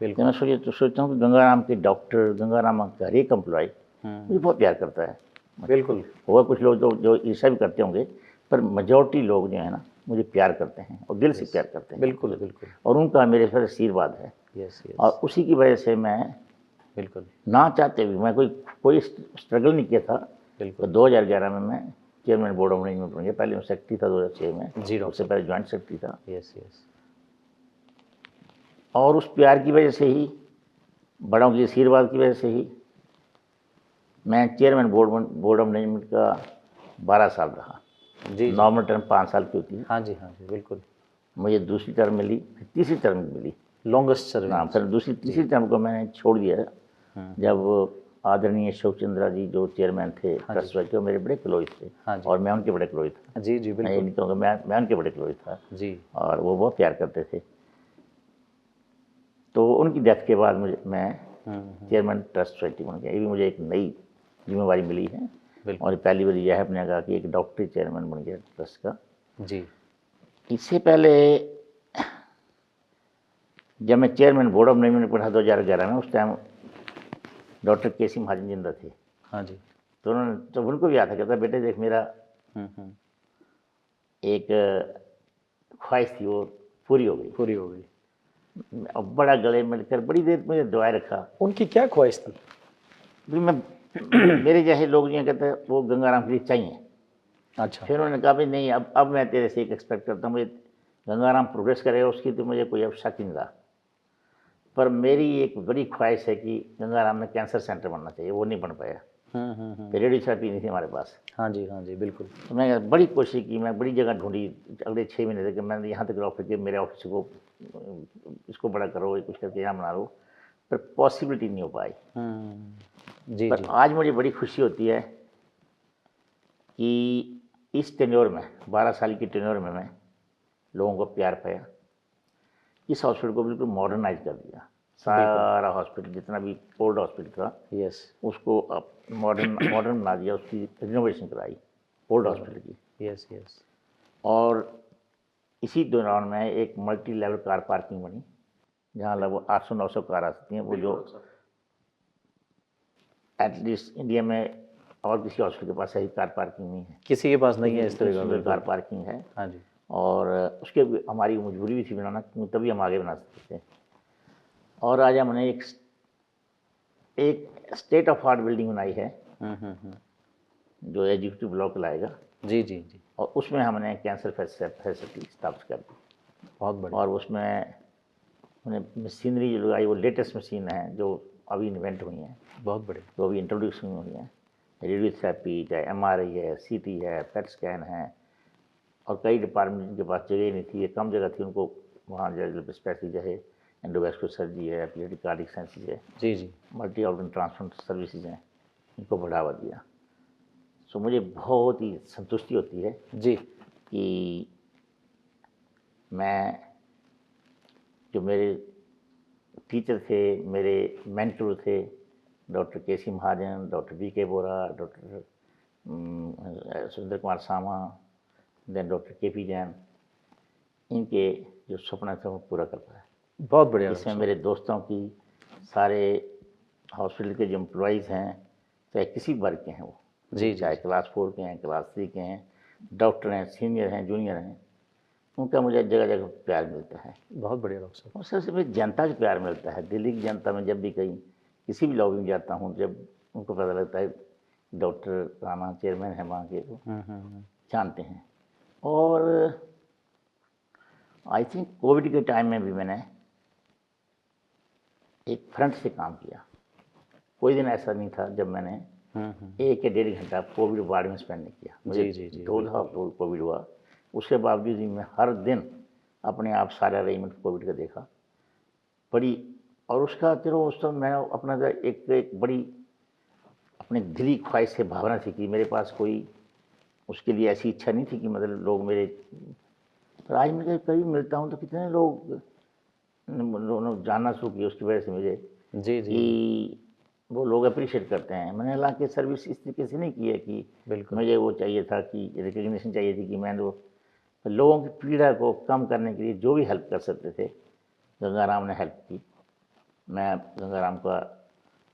बिल्कुल। मैं सोचता हूँ कि गंगाराम के डॉक्टर, गंगाराम का हर एक एम्प्लॉय मुझे बहुत प्यार करता है। बिल्कुल होगा कुछ लोग जो ईर्ष्या भी करते होंगे, पर मेजॉरिटी लोग जो है ना मुझे प्यार करते हैं और दिल से प्यार करते हैं। बिल्कुल बिल्कुल। और उनका मेरे पर आशीर्वाद है। यस यस, और उसी की वजह से मैं बिल्कुल ना चाहते हुए, मैं कोई स्ट्रगल नहीं किया था। तो बिल्कुल। 2011 में मैं चेयरमैन बोर्ड ऑफ मैनेजमेंट बन गया। पहले मैं सेक्रेटरी था 2006 में, जी डॉक्टर उससे पहले ज्वाइंट सेक्रेटरी था। यस यस, और उस प्यार की वजह से ही, बड़ों की आशीर्वाद की वजह से ही मैं चेयरमैन बोर्ड ऑफ मैनेजमेंट का 12 साल रहा। जी नॉर्मल टर्म 5 साल की होती है। हाँ जी बिल्कुल। मुझे दूसरी टर्म मिली, फिर तीसरी टर्म मिली। लॉन्गेस्ट हाँ, सर्विस। फिर तीसरी टर्म को मैंने छोड़ दिया जब आदरणीय अशोक चंद्रा जी जो चेयरमैन थे ट्रस्ट वाइज, वो मेरे बड़े क्लोज थे। हाँ जी। और मैं उनके बड़े क्लोज था। जी जी मैं ये बिल्कुल। नहीं कहूँगा, मैं उनके बड़े क्लोज था। जी और वो बहुत प्यार करते थे। तो उनकी डेथ के बाद मैं चेयरमैन ट्रस्ट सोसाइटी बन गया। ये भी मुझे एक नई जिम्मेवारी मिली है। बिल्कुल। और पहली बार यह है अपने कहा कि एक डॉक्टरी चेयरमैन बन गया ट्रस्ट का। जी इससे पहले जब मैं चेयरमैन बोर्ड ऑफ मैनेजमेंट पढ़ा 2011 में, उस टाइम डॉक्टर केसी महाजन जिंदा थे। हाँ जी। तो उन्होंने, तो उनको भी आता कहता बेटे देख मेरा एक ख्वाहिश थी वो पूरी हो गई। पूरी हो गई। अब बड़ा गले मिलकर बड़ी देर मुझे दुआएं रखा। उनकी क्या ख्वाहिश थी? फिर मैं मेरे जैसे लोग जो कहते हैं वो गंगाराम के लिए चाहिए। अच्छा। फिर उन्होंने कहा भाई नहीं, अब मैं तेरे से एक एक्सपेक्ट करता हूँ, मुझे गंगाराम प्रोग्रेस करेगा उसकी तो मुझे कोई अब शक नहीं रहा। पर मेरी एक बड़ी ख्वाहिश है कि गंगाराम में कैंसर सेंटर बनना चाहिए, वो नहीं बन पाया। रेडियोथेरेपी नहीं थी हमारे पास। हाँ जी बिल्कुल। तो मैं बड़ी कोशिश की, मैं बड़ी जगह ढूंढी अगले 6 महीने तक। मैंने यहाँ तक ऑफर किया मेरे ऑफिस को, इसको बड़ा करो, कुछ करके यहाँ बना लो, पर पॉसिबिलिटी नहीं हो पाई। जी पर जी आज मुझे बड़ी खुशी होती है कि इस टेन्योर में, 12 साल की टेन्योर में मैं लोगों को प्यार पाया। इस हॉस्पिटल को बिल्कुल मॉडर्नाइज कर दिया। सारा हॉस्पिटल जितना भी ओल्ड हॉस्पिटल था, यस उसको अब मॉडर्न बना दिया, उसकी रिनोवेशन कराई ओल्ड हॉस्पिटल की। Yes yes. और इसी दौरान में एक मल्टी लेवल कार पार्किंग बनी, जहाँ लगभग 800-900 कार आ सकती हैं। वो जो एटलीस्ट इंडिया में और किसी हॉस्पिटल के पास ऐसी कार पार्किंग नहीं है। किसी के पास नहीं है इस तरह का कार पार्किंग है। हाँ जी। और उसके हमारी मजबूरी भी थी बनाना, क्योंकि तभी हम आगे बना सकते थे। और आज हमने एक स्टेट ऑफ आर्ट बिल्डिंग बनाई है जो एग्जीक्यूटिव ब्लॉक लाएगा। जी जी जी, और उसमें हमने कैंसर फैसिलिटी स्थापित कर दी। बहुत बढ़िया। और उसमें मशीनरी जो लगाई वो लेटेस्ट मशीन है जो अभी इन्वेंट हुई हैं, बहुत बढ़िया। जो अभी इंट्रोड्यूस हुई हैं। रेडियोथेरेपी, चाहे MRI है, CT है, पेट स्कैन है। और कई डिपार्टमेंट जिनके पास जगह नहीं थी, कम जगह थी, उनको वहाँ जगह स्पेशली चाहे एंडोवेस्कुलर सर्जरी है, पीडियाट्रिक कार्डियक साइंसेज है, जी जी, मल्टी ऑर्गन ट्रांसप्लांट सर्विसेज हैं, इनको बढ़ावा दिया। सो मुझे बहुत ही संतुष्टि होती है जी कि मैं, जो मेरे टीचर थे, मेरे मेंटर थे, डॉक्टर केसी महाजन, डॉक्टर BK बोरा, डॉक्टर सुरेंद्र कुमार सामा, देन डॉक्टर KP जैन, इनके जो सपना था वो पूरा कर पाया। बहुत बढ़िया। इसमें मेरे दोस्तों की, सारे हॉस्पिटल के जो एम्प्लॉयज़ हैं, चाहे किसी वर्ग के हैं वो, जी, चाहे क्लास 4 के हैं, क्लास 3 के हैं, डॉक्टर हैं, सीनियर हैं, जूनियर हैं, उनका मुझे जगह जगह प्यार मिलता है। बहुत बढ़िया डॉक्टर साहब। और सबसे मुझे जनता का प्यार मिलता है। दिल्ली की जनता में जब भी कहीं किसी भी लॉबी में जाता हूँ, जब उनको पता लगता है डॉक्टर राणा चेयरमैन है वहाँ के, वो जानते हैं। और आई थिंक कोविड के टाइम में भी मैंने एक फ्रंट से काम किया। कोई दिन ऐसा नहीं था जब मैंने 1 या 1.5 घंटा कोविड वार्ड में स्पेंड नहीं किया। मुझे 2 दफ़ा कोविड हुआ, उसके बावजूद भी मैं हर दिन अपने आप सारा अरेंजमेंट कोविड का देखा बड़ी। और उसका चलो उस समय मैं अपना एक बड़ी अपनी दिली ख्वाहिश से भावना थी कि मेरे पास कोई उसके लिए ऐसी इच्छा नहीं थी कि मतलब लोग मेरे, पर आज मैं कभी मिलता हूँ तो कितने लोग जानना शुरू किया उसकी वजह से मुझे जी जी कि वो लोग अप्रिशिएट करते हैं। मैंने हालांकि सर्विस इस तरीके से नहीं की है कि बिल्कुल मुझे वो चाहिए था कि रिकग्निशन चाहिए थी कि मैंने वो लोगों की पीड़ा को कम करने के लिए जो भी हेल्प कर सकते थे गंगाराम ने हेल्प की। मैं गंगाराम का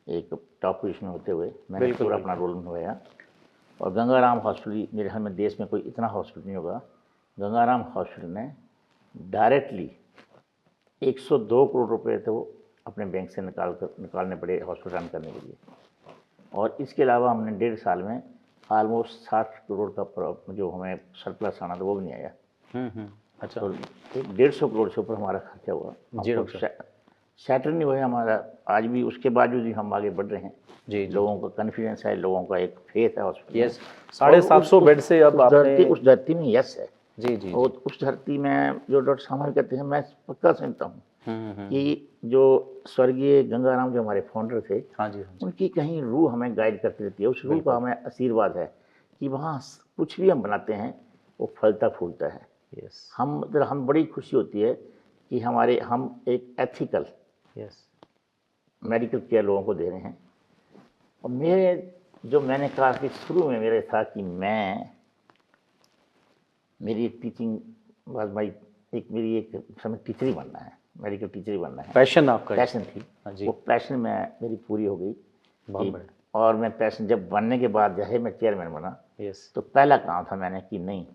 एक टॉप पोजीशन में होते हुए मैंने बिल्कुल, पूरा अपना रोल निभाया। और गंगाराम हॉस्पिटल मेरे ख्याल में देश में कोई इतना हॉस्पिटल नहीं होगा। गंगाराम हॉस्पिटल ने डायरेक्टली 102 करोड़ रुपए तो अपने बैंक से निकालने पड़े हॉस्पिटल रन करने के लिए। और इसके अलावा हमने 1.5 साल में ऑलमोस्ट 60 करोड़ का जो हमें सरप्लस आना था वो भी नहीं आया। अच्छा तो 150 करोड़ से ऊपर हमारा खर्चा हुआ। जी हमको डॉक्टर सैटल नहीं हुआ हमारा आज भी, उसके बावजूद भी हम आगे बढ़ रहे हैं। जी जी लोगों का कॉन्फिडेंस है, लोगों का एक फेथ है हॉस्पिटल यस 750 बेड से अब आपने उस धरती में यस है। जी जी और उस धरती में जो डॉक्टर साहब कहते हैं मैं पक्का समझता हूँ कि जो स्वर्गीय गंगाराम जो हमारे फाउंडर थे हाँ जी हाँ जी उनकी कहीं रूह हमें गाइड करती रहती है। उस रूह का हमें आशीर्वाद है कि वहाँ कुछ भी हम बनाते हैं वो फलता फूलता है। यस हम बड़ी खुशी होती है कि हम एक एथिकल यस मेडिकल केयर लोगों को दे रहे हैं। और मैंने कहा कि शुरू में मेरे था कि मेरी एक टीचिंग वाज माई मेरी एक समय टीचर ही बनना है, मेडिकल टीचर ही बनना है। पैशन आपका है। पैशन थी हाँ जी वो पैशन मेरी पूरी हो गई। बहुत बढ़िया और मैं पैशन जब बनने के बाद जैसे मैं चेयरमैन बना यस तो पहला काम था मैंने कि नहीं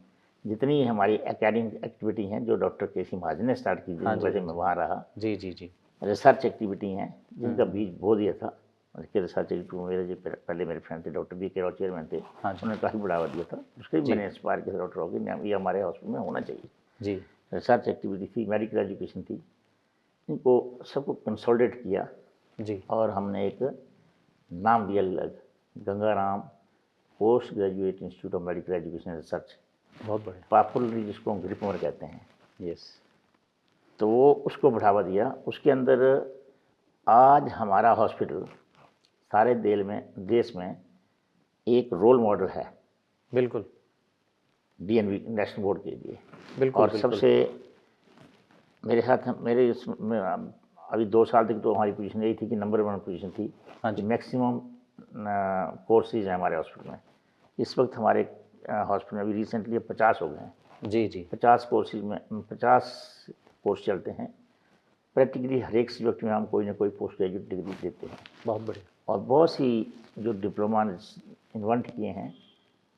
जितनी हमारी एकेडमिक एक्टिविटी हैं जो डॉक्टर के.सी. महाजन ने स्टार्ट की जिनकी वजह से मैं वहाँ रहा, जी जी जी रिसर्च एक्टिविटी हैं जिनका बीज बो दिया था। उसके रिसर्च एक्टिविटी मेरे जो पहले मेरे फ्रेंड थे डॉक्टर बी के राव चेयरमैन थे, हाँ जी उन्होंने काफ़ी बढ़ावा दिया था। उसके भी मैंने इंस्पायर किया डॉक्टर हो गई ये हमारे हॉस्पिटल में होना चाहिए। जी रिसर्च एक्टिविटी थी, मेडिकल एजुकेशन थी, इनको सबको कंसोलिडेट किया। जी और हमने एक नाम दिया अलग Gangaram post graduate institute of medical education research, बहुत बढ़िया पॉपुलरली जिसको हम ग्रिपमर कहते हैं। यस तो वो उसको बढ़ावा दिया। उसके अंदर आज हमारा हॉस्पिटल सारे देश में एक रोल मॉडल है बिल्कुल डीएनबी नेशनल बोर्ड के लिए। बिल्कुल और बिल्कुल सबसे मेरे साथ अभी 2 साल तक तो हमारी पोजीशन यही थी कि नंबर 1 पोजीशन थी हाँ कि जी मैक्सिमम कोर्सेज हैं हमारे हॉस्पिटल में। इस वक्त हमारे हॉस्पिटल में अभी रिसेंटली 50 हो गए हैं। जी जी 50 कोर्सेज में 50 कोर्स चलते हैं। प्रैक्टिकली हर एक सब्जेक्ट में हम कोई ना कोई पोस्ट ग्रेजुएट डिग्री देते हैं। बहुत बढ़िया और बहुत सी जो डिप्लोमा इन्वेंट किए हैं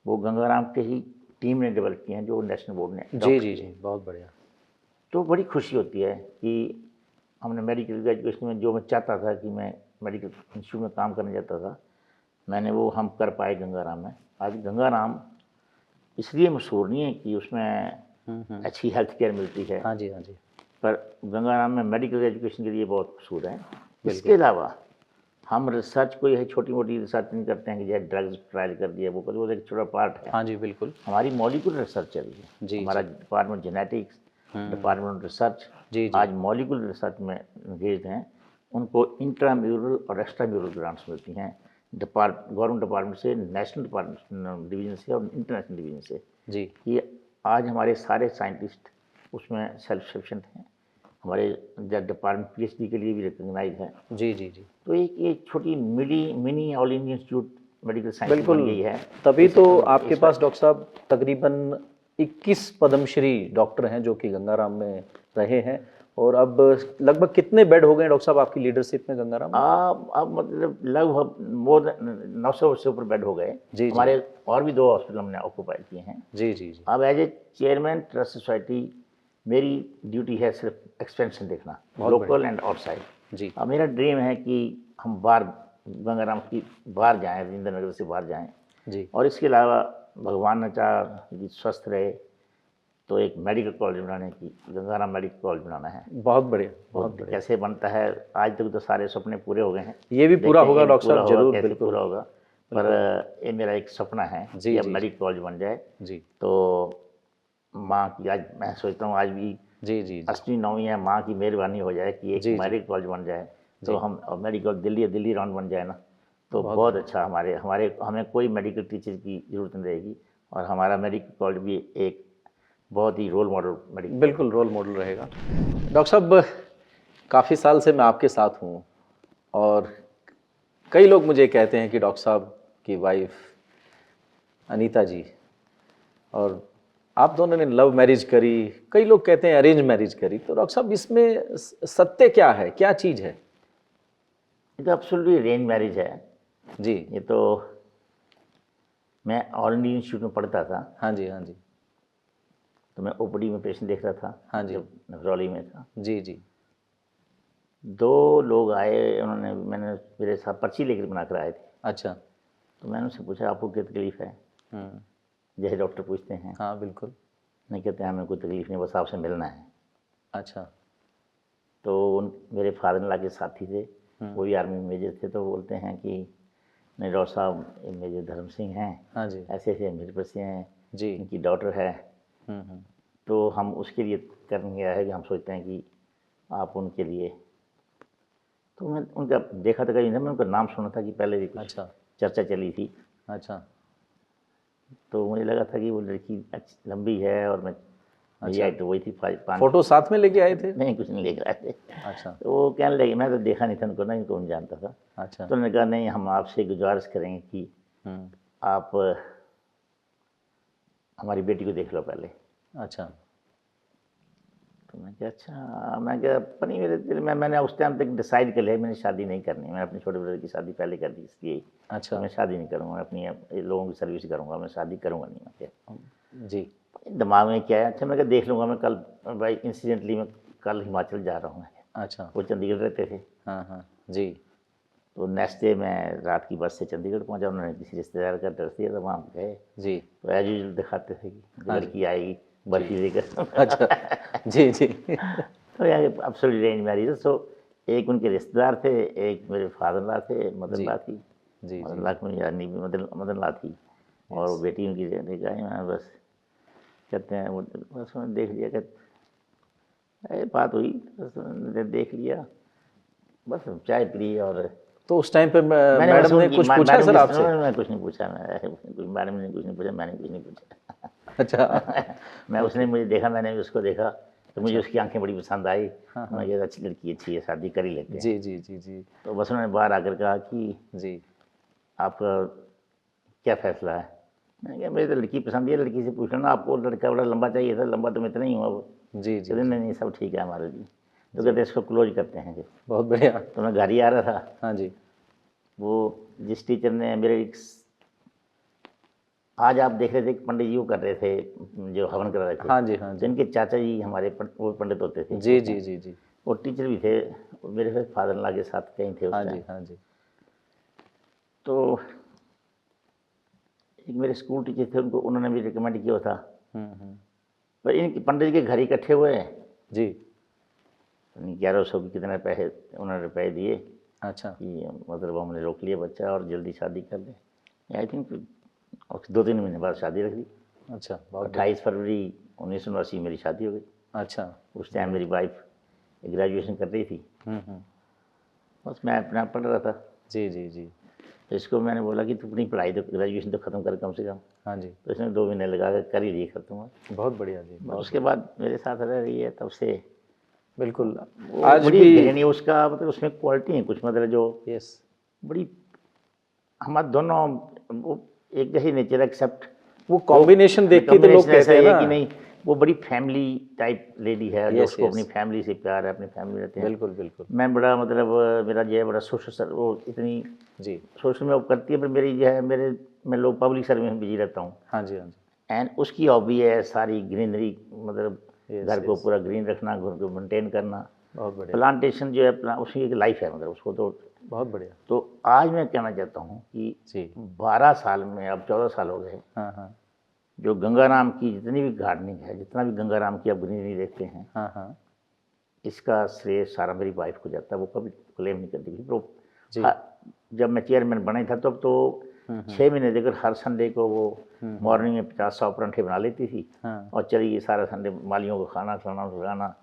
वो गंगाराम के ही टीम ने डेवलप किए हैं जो नेशनल बोर्ड ने जी जी जी बहुत बढ़िया तो बड़ी खुशी होती है कि हमने मेडिकल एजुकेशन में जो मैं चाहता था कि मैं मेडिकल इंस्टीट्यूट में काम करने जाता था मैंने वो हम कर पाए गंगाराम में। आज गंगाराम इसलिए मशहूर नहीं है कि उसमें अच्छी हेल्थ केयर मिलती है, हाँ जी पर गंगाराम में मेडिकल एजुकेशन के लिए बहुत मशहूर है। इसके अलावा हम रिसर्च कोई है छोटी मोटी रिसर्च नहीं करते हैं कि जैसे ड्रग्स ट्रायल कर दिया वो एक छोटा पार्ट है। हाँ जी बिल्कुल हमारी मॉलिक्यूलर रिसर्च चल रही है। जी हमारा डिपार्टमेंट जेनेटिक्स डिपार्टमेंट रिसर्च जी आज मॉलिक्यूलर रिसर्च में इंगेज हैं। उनको इंट्राम्यूरल और एक्स्ट्राम्यूरल ग्रांट्स मिलती हैं गवर्नमेंट डिपार्टमेंट से, नेशनल डिपार्टमेंट डिवीजन से और इंटरनेशनल डिवीजन से। जी ये आज हमारे सारे साइंटिस्ट उसमें सेल्फ सफिशिएंट हैं। हमारे डिपार्टमेंट पीएचडी के लिए भी रिकग्नाइज है। जी जी जी तो एक छोटी mini all India institute medical science बिल्कुल बन गई है। तभी तो आपके पास डॉक्टर साहब तकरीबन 21 पद्मश्री डॉक्टर हैं जो कि गंगाराम में रहे हैं। और अब लगभग कितने बेड हो गए डॉक्टर साहब आपकी लीडरशिप में गंगाराम में? अब मतलब लगभग मोर 900 से ऊपर बेड हो गए। जी हमारे और भी 2 हॉस्पिटल हमने ऑक्यूपाई किए हैं। जी जी जी अब as a chairman trust society मेरी ड्यूटी है सिर्फ एक्सपेंशन देखना लोकल एंड आउटसाइड। जी अब मेरा ड्रीम है कि हम गंगाराम की बाहर जाएँ, राजेंद्र नगर से बाहर जाएँ। जी और इसके अलावा भगवान ने चाहा कि स्वस्थ रहे तो एक मेडिकल कॉलेज बनाने की गंगाराम मेडिकल कॉलेज बनाना है। बहुत बढ़िया कैसे बनता है आज तक तो सारे सपने पूरे हो गए हैं। ये भी पूरा होगा डॉक्टर साहब जरूर कैसे बिल्कुल पूरा होगा, पर ये मेरा एक सपना है जी, कि अब जी, मेडिकल कॉलेज बन जाए। जी तो माँ की, आज मैं सोचता हूँ आज भी जी जी जी 8वीं 9वीं है, माँ की मेहरबानी हो जाए कि एक जी, जी। मेडिकल कॉलेज बन जाए, जी। तो हम मेडिकल दिल्ली राउंड बन जाए ना, तो बहुत बहुत अच्छा, हमारे हमारे हमें कोई मेडिकल टीचर की ज़रूरत नहीं रहेगी, और हमारा मेडिकल कॉलेज भी एक बहुत ही रोल मॉडल मेडिकल कॉलेज। बिल्कुल रोल मॉडल रहेगा। डॉक्टर साहब, काफ़ी साल से मैं आपके साथ हूँ और कई लोग मुझे कहते हैं कि डॉक्टर साहब की वाइफ अनीता जी और आप दोनों ने लव मैरिज करी, कई लोग कहते हैं अरेंज मैरिज करी, तो डॉक्टर साहब इसमें सत्य क्या है, क्या चीज़ है? ये तो एब्सोल्युटली अरेंज मैरिज है। जी। ये तो मैं ऑल इंडिया इंस्टीट्यूट में पढ़ता था, हाँ जी, हाँ जी। तो मैं ओपीडी में पेशेंट देख रहा था, हाँ जी। जब नफरौली में था। जी जी 2 लोग आए, मैंने मेरे साथ पर्ची लेकर बना कर आए थे, अच्छा। तो मैंने उनसे पूछा आपको क्या तकलीफ़ है, हम्म। जैसे डॉक्टर पूछते हैं। हाँ बिल्कुल। नहीं, कहते हैं हमें कोई तकलीफ़ नहीं, बस आपसे मिलना है। अच्छा। तो उन मेरे फादर इन लॉ के साथी थे, हम्म। वो भी आर्मी में मेजर थे, तो बोलते हैं कि नहीं डॉक्टर साहब, ये मेजर धर्म सिंह हैं, हाँ जी। ऐसे ऐसे मीरपुर से हैं, जी। इनकी डॉटर है, हम्म। तो हम उसके लिए करने गया है कि हम सोचते हैं कि आप उनके लिए। तो मैं उनका देखा था कहीं ना, मैं उनका नाम सुना था कि पहले भी कुछ अच्छा। चर्चा चली थी, अच्छा। तो मुझे लगा था कि वो लड़की अच्छी लंबी है, और मेरी अच्छा। हाइट तो वही थी 5। फोटो साथ में लेके आए थे? नहीं, कुछ नहीं लेकर आए थे। अच्छा। तो वो कहने लगे, मैं तो देखा नहीं था उनको ना, इनको नहीं जानता था। अच्छा। तो उन्होंने कहा नहीं, हम आपसे गुजारिश करेंगे कि हम्म। आप हमारी बेटी को देख लो पहले। अच्छा। तो मैं क्या, अच्छा, मैं क्या, पता नहीं मेरे दिल में, मैंने उस टाइम तक डिसाइड कर लिया मैंने शादी नहीं करनी, मैंने अपने छोटे ब्रदर की शादी पहले कर दी, इसलिए अच्छा। तो मैं शादी नहीं करूँगा, मैं अपनी लोगों की सर्विस करूँगा, मैं शादी करूँगा नहीं। मैं क्या, जी। दिमाग में क्या है, अच्छा मैं क्या देख लूँगा, मैं कल, भाई इंसिडेंटली मैं कल हिमाचल जा रहा हूँ। अच्छा। वो चंडीगढ़ रहते थे, हाँ हाँ। जी। तो नेक्स्ट डे मैं रात की बस से चंडीगढ़ पहुंचा, उन्होंने किसी रिश्तेदार का एड्रेस दिया था, वहाँ गए, जी। तो एज यूजल दिखाते थे कि हाँ जी। लड़की आएगी बर्फी देकर। अच्छा। जी जी तो यार एब्सोल्युटली अरेंज मैरिज। सो एक उनके रिश्तेदार थे, एक मेरे फादर ला थे, मदर जी ला थी, जी मदर जी ला जी। को यानी मदर ला थी, और वो यस। बेटी उनकी देखा है। मैं बस कहते हैं वो, बस मैंने देख लिया, कहते बात हुई, बस मैंने देख लिया, बस चाय पी, और तो उस टाइम पे मैंने बस मैडम ने उनकी कुछ पूछा मैडम सर की, आपसे? मैं कुछ नहीं पूछा, मैडम ने कुछ नहीं पूछा, मैंने कुछ नहीं पूछा। अच्छा। मैं, उसने ओके। मुझे देखा, मैंने भी उसको देखा, तो मुझे अच्छा। उसकी आंखें बड़ी पसंद आई। हाँ मैं हाँ। कहा अच्छी लड़की, अच्छी है, शादी कर ही लेते हैं। जी जी जी जी तो बस उन्होंने बाहर आकर कहा कि जी। आपका क्या फैसला है। मैंने कहा मेरी तो लड़की पसंद है, लड़की से पूछ लो ना, आपको लड़का बड़ा लंबा चाहिए था, लंबा तो मैं इतना ही हूँ अब। जी जी कहते नहीं जी नहीं, सब ठीक है हमारे लिए। तो जी। कहते इसको क्लोज करते हैं। बहुत बढ़िया। तो मैं घर ही आ रहा था, हाँ जी। वो जिस टीचर ने मेरे आज आप देख रहे थे कि पंडित जी वो कर रहे थे, जो हवन कर रहे थे, हाँ जी। हाँ तो जी। इनके चाचा जी हमारे वो पंडित होते थे जी उस जी टाइम, जी जी। वो टीचर भी थे, वो मेरे फादर ला के साथ कहीं थे उस हाँ जी। टाइम। हाँ जी। तो एक मेरे स्कूल टीचर थे, उनको उन्होंने भी रिकमेंड किया था, हम्म। पर इनके पंडित जी के घर इकट्ठे हुए, जी। 1100 के कितने पैसे उन्होंने रुपए दिए अच्छा। कि मतलब हमने रोक लिया बच्चा और जल्दी शादी कर दे। आई थिंक 2-3 महीने बाद शादी रख दी। अच्छा। बहुत बढ़िया। 28 फरवरी 1979 मेरी शादी हो गई। अच्छा। उस टाइम मेरी वाइफ ग्रेजुएशन कर रही थी, हम्म। बस मैं अपना पढ़ रहा था। जी जी जी। तो इसको मैंने बोला कि तू अपनी पढ़ाई तो, ग्रेजुएशन तो ख़त्म कर कम से कम। हाँ जी। तो इसने 2 महीने लगा कर ही दी ख़त्म। बहुत बढ़िया जी, बस बहुत उसके बढ़िया। बाद मेरे साथ रह रही है तब से। बिल्कुल। वो आज बड़ी भी। गृहिणी, उसका मतलब उसमें क्वालिटी है कुछ, मतलब जो यस। बड़ी, हमारे दोनों वो एक जैसी नेचर, एक्सेप्ट वो कॉम्बिनेशन देख के तो लोग कॉम्बिनेशन ऐसा कहते हैं है ना। कि नहीं, वो बड़ी फैमिली टाइप लेडी है, जो यस उसको अपनी यस। फैमिली से प्यार है, अपनी फैमिली रहते हैं। बिल्कुल बिल्कुल। मैं बड़ा मतलब, मेरा जो है बड़ा सोशल, वो इतनी जी। सोशल में वो करती है, पर मेरी जो है मैं लोग पब्लिक सर्विस में बिजी रहता हूँ। हाँ जी। हाँ जी। एंड उसकी हॉबी है सारी ग्रीनरी, मतलब यस घर को यस। पूरा ग्रीन रखना, घर को मेंटेन करना, बहुत बढ़िया। प्लांटेशन जो है उसकी एक लाइफ है, मतलब उसको बहुत बढ़िया। तो आज मैं कहना चाहता हूँ कि जी। 12 साल में, अब 14 साल हो गए, हाँ हाँ। जो गंगाराम की जितनी भी गार्डनिंग है, जितना भी गंगाराम की आप ग्रीनरी देखते हैं, हाँ हाँ। इसका श्रेय सारा मेरी वाइफ को जाता है। वो कभी क्लेम नहीं करती, जी। हाँ, जब मैं चेयरमैन बना ही था तब तो 6 महीने देकर हर संडे को वो मॉर्निंग में 50-100 परांठे बना लेती थी हाँ। और चली गई सारा संडे मालियों को खाना खिलाना।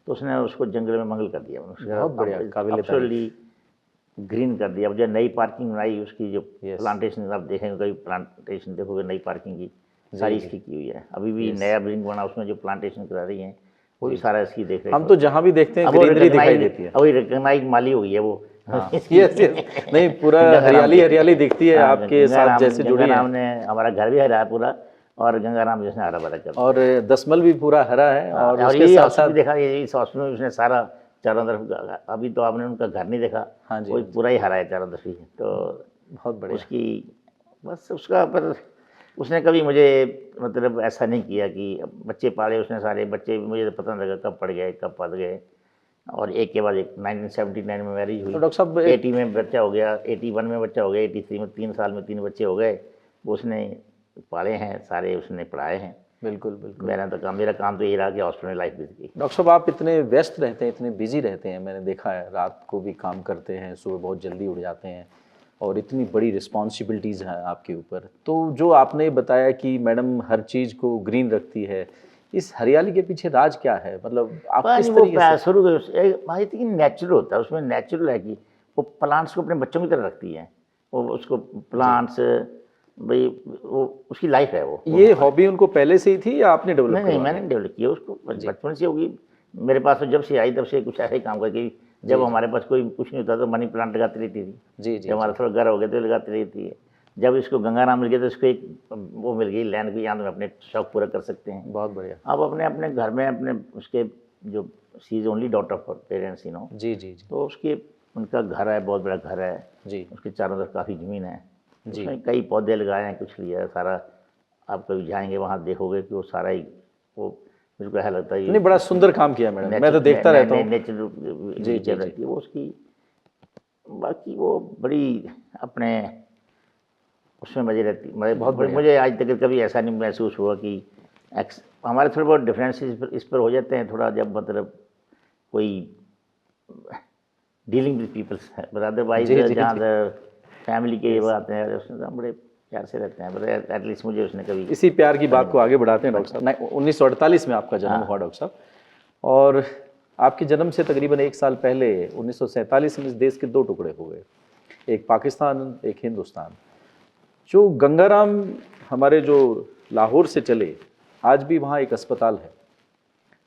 तो उसने उसको जंगल में मंगल कर दिया, बहुत बढ़िया, काबिल तारीफ। एब्सोल्युटली ग्रीन कर दिया। अब जो नई पार्किंग बनाई उसकी जो Yes. प्लांटेशन, आप देखेंगे कभी प्लांटेशन देखोगे नई पार्किंग की जी, सारी जी। इसकी की हुई है। अभी भी Yes. नया बिल्डिंग बना उसमें जो प्लांटेशन करा रही हैं वो भी सारा इसकी देख रहे हम तो जहाँ भी देखते हैं ग्रीनरी दिखाई देती है। अभी रिकॉग्नाइज माली हो गई है वो। हाँ, यस यस, नहीं पूरा हरियाली हरियाली दिखती है, हाँ, आपके साथ जैसे जुड़ी है। गंगाराम ने हमारा घर भी हरा है पूरा और गंगाराम जिसने हरा भरा कर दिया। और दसमल भी पूरा हरा है और उसके ये साथ हॉस्पिटल साथ देखा, ये इस हॉस्पिटल में उसने सारा चारों तरफ, अभी तो आपने उनका घर नहीं देखा, हाँ जी, वो हाँ जी। पूरा ही हरा है चारों तरफ ही। तो बहुत बढ़िया। उसकी बस उसका, पर उसने कभी मुझे मतलब ऐसा नहीं किया कि बच्चे पाले उसने सारे बच्चे, मुझे तो पता नहीं लगा कब पड़ गए कब पड़ गए। और एक के बाद एक 1979 में मैरिज हुई, तो डॉक्टर साहब 80 में बच्चा हो गया, 81 में बच्चा हो गया, 83 में 3 साल में 3 बच्चे हो गए। वो उसने पाले हैं सारे, उसने पढ़ाए हैं। बिल्कुल बिल्कुल। मेरा काम तो यही रहा कि हॉस्पिटल में लाइफ बीत गई। डॉक्टर साहब आप इतने व्यस्त रहते हैं, इतने बिजी रहते हैं, मैंने देखा है रात को भी काम करते हैं, सुबह बहुत जल्दी उठ जाते हैं और इतनी बड़ी रिस्पॉन्सिबिलिटीज़ हैं आपके ऊपर। तो जो आपने बताया कि मैडम हर चीज़ को ग्रीन रखती है, इस हरियाली के पीछे राज क्या है? मतलब आप किस वो तरीके से? शुरू भाई थी नेचुरल होता है, उसमें नेचुरल है कि वो प्लांट्स को अपने बच्चों की तरह रखती है। वो उसको प्लांट्स भाई वो उसकी लाइफ है। वो ये हॉबी उनको पहले से ही थी या आपने डेवलप नहीं करवाई? मैंने डेवलप किया उसको बचपन से होगी। मेरे पास तो जब से आई तब से कुछ ऐसे ही काम करके, जब हमारे पास कोई कुछ नहीं होता तो मनी प्लांट लगाती रहती थी। जी जी जब हमारा थोड़ा घर हो गया तो लगाती रहती है। जब इसको गंगाराम मिल गया तो इसको एक वो मिल गई लैंड की, यहाँ में अपने शौक पूरा कर सकते हैं। बहुत बढ़िया। अब अपने अपने घर में अपने उसके जो she is only daughter for parents जी जी जी तो उसके उनका घर है, बहुत बड़ा घर है जी उसके चारों तरफ काफ़ी ज़मीन है। जी। उसमें कई पौधे लगाए हैं, कुछ लिया है सारा। आप कभी जाएंगे वहाँ देखोगे कि वो सारा ही वो मुझको ऐसा लगता है नहीं, बड़ा सुंदर काम किया मैडम, मैं तो देखता रहता हूँ। नेचुरल जी, जी, रहती है वो उसकी। बाकी वो बड़ी अपने उसमें मजे रहती बहुत बढ़िया। मुझे आज तक कभी ऐसा नहीं महसूस हुआ कि हमारे थोड़े बहुत डिफरेंस इस पर हो जाते हैं थोड़ा, जब मतलब कोई डीलिंग विद पीपल्स है, बट अदरवाइज जी, जी, जहाँ जी। फैमिली के ये बात हैं उसमें तो हम बड़े प्यार से रहते हैं। बट एटलीस्ट मुझे उसने कभी इसी प्यार की बात को आगे बढ़ाते हैं डॉक्टर साहब। नहीं, 1948 में आपका जन्म हुआ डॉक्टर साहब, और आपके जन्म से तकरीबन 1 साल पहले 1947 में इस देश के 2 टुकड़े हो गए, एक पाकिस्तान एक हिंदुस्तान। जो गंगाराम हमारे जो लाहौर से चले, आज भी वहाँ एक अस्पताल है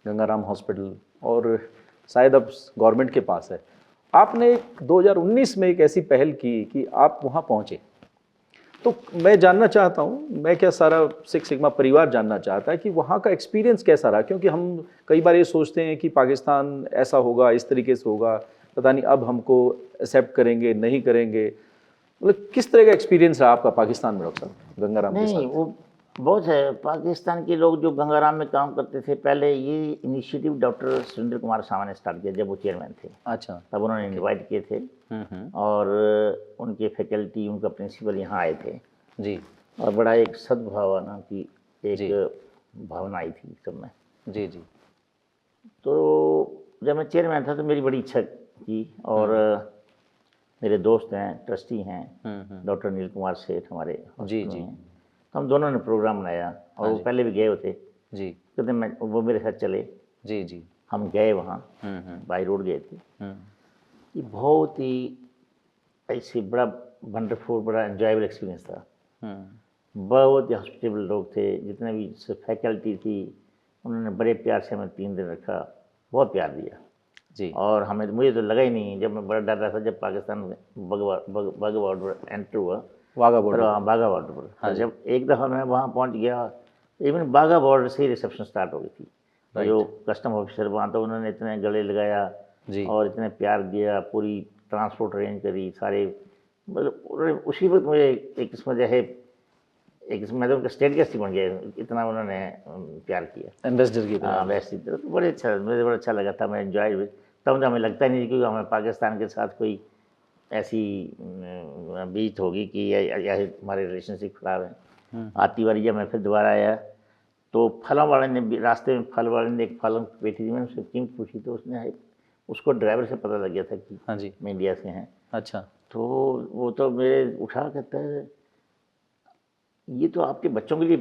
गंगाराम हॉस्पिटल, और शायद अब गवर्नमेंट के पास है। आपने 2019 में एक ऐसी पहल की कि आप वहाँ पहुँचे, तो मैं जानना चाहता हूँ, मैं क्या सारा सिक्स सिग्मा परिवार जानना चाहता है कि वहाँ का एक्सपीरियंस कैसा रहा, क्योंकि हम कई बार ये सोचते हैं कि पाकिस्तान ऐसा होगा, इस तरीके से होगा, पता नहीं अब हमको एक्सेप्ट करेंगे नहीं करेंगे। मतलब किस तरह का एक्सपीरियंस रहा आपका पाकिस्तान में डॉक्टर साहब गंगाराम के नहीं साथ? वो बहुत है। पाकिस्तान के लोग जो गंगाराम में काम करते थे, पहले ये इनिशिएटिव डॉक्टर सुरेंद्र कुमार सामा ने स्टार्ट किया जब वो चेयरमैन थे। अच्छा। तब उन्होंने इनवाइट किए थे और उनके फैकल्टी उनका प्रिंसिपल यहाँ आए थे जी और बड़ा एक सद्भावना की जी। एक भावना आई थी सब में। जी जी तो जब मैं चेयरमैन था तो मेरी बड़ी इच्छा की, और मेरे दोस्त हैं ट्रस्टी हैं डॉक्टर नील कुमार सेठ हमारे जी हॉस्पिटल जी में हैं, तो हम दोनों ने प्रोग्राम बनाया और हाँ वो जी। पहले भी गए हुए थे। जी कहते मैं वो मेरे साथ चले, जी जी हम गए वहाँ बाई रोड गए थे। ये बहुत ही ऐसे बड़ा वंडरफुल बड़ा एंजॉयबल एक्सपीरियंस था। बहुत ही हॉस्पिटेबल लोग थे, जितने भी फैकल्टी थी उन्होंने बड़े प्यार से हमें 3 दिन रखा, बहुत प्यार दिया। जी और हमें मुझे तो लगा ही नहीं, जब मैं बड़ा डर रहा था जब पाकिस्तान में बाघा बॉर्डर एंटर हुआ, वाघा बॉर्डर। हाँ बाघा बॉर्डर पर। हाँ तो जी। जब एक दफ़ा मैं वहाँ पहुँच गया, इवन बाघा बॉर्डर से ही रिसेप्शन स्टार्ट हो गई थी। Right. जो कस्टम ऑफिसर वहाँ, तो उन्होंने इतने गले लगाया जी और इतने प्यार दिया, पूरी ट्रांसपोर्ट अरेंज करी सारे। मतलब उन्होंने उसी वक्त मुझे एक किस्म जो है एक किस्म, मैं तो उनका स्टेट गेस्ट ही बन गया, इतना उन्होंने प्यार किया। एम्बेसडर की तरह। हाँ वैसे तो बड़े अच्छा, मुझे बड़ा अच्छा लगा था, मैं एंजॉय हुई। तब तो हमें लगता नहीं कि हमें पाकिस्तान के साथ कोई ऐसी बीत होगी कि या हमारे रिलेशनशिप खराब है। आती बारी जब मैं फिर दोबारा आया तो फलों वाले ने भी, रास्ते में फल वाले ने एक फल बैठी थी, मैंने उससे कीमत पूछी तो उसने, उसको ड्राइवर से पता लग गया था कि हाँ जी। मैं इंडिया से हैं। अच्छा। तो वो तो मेरे उठा कहता है ये तो आपके बच्चों के लिए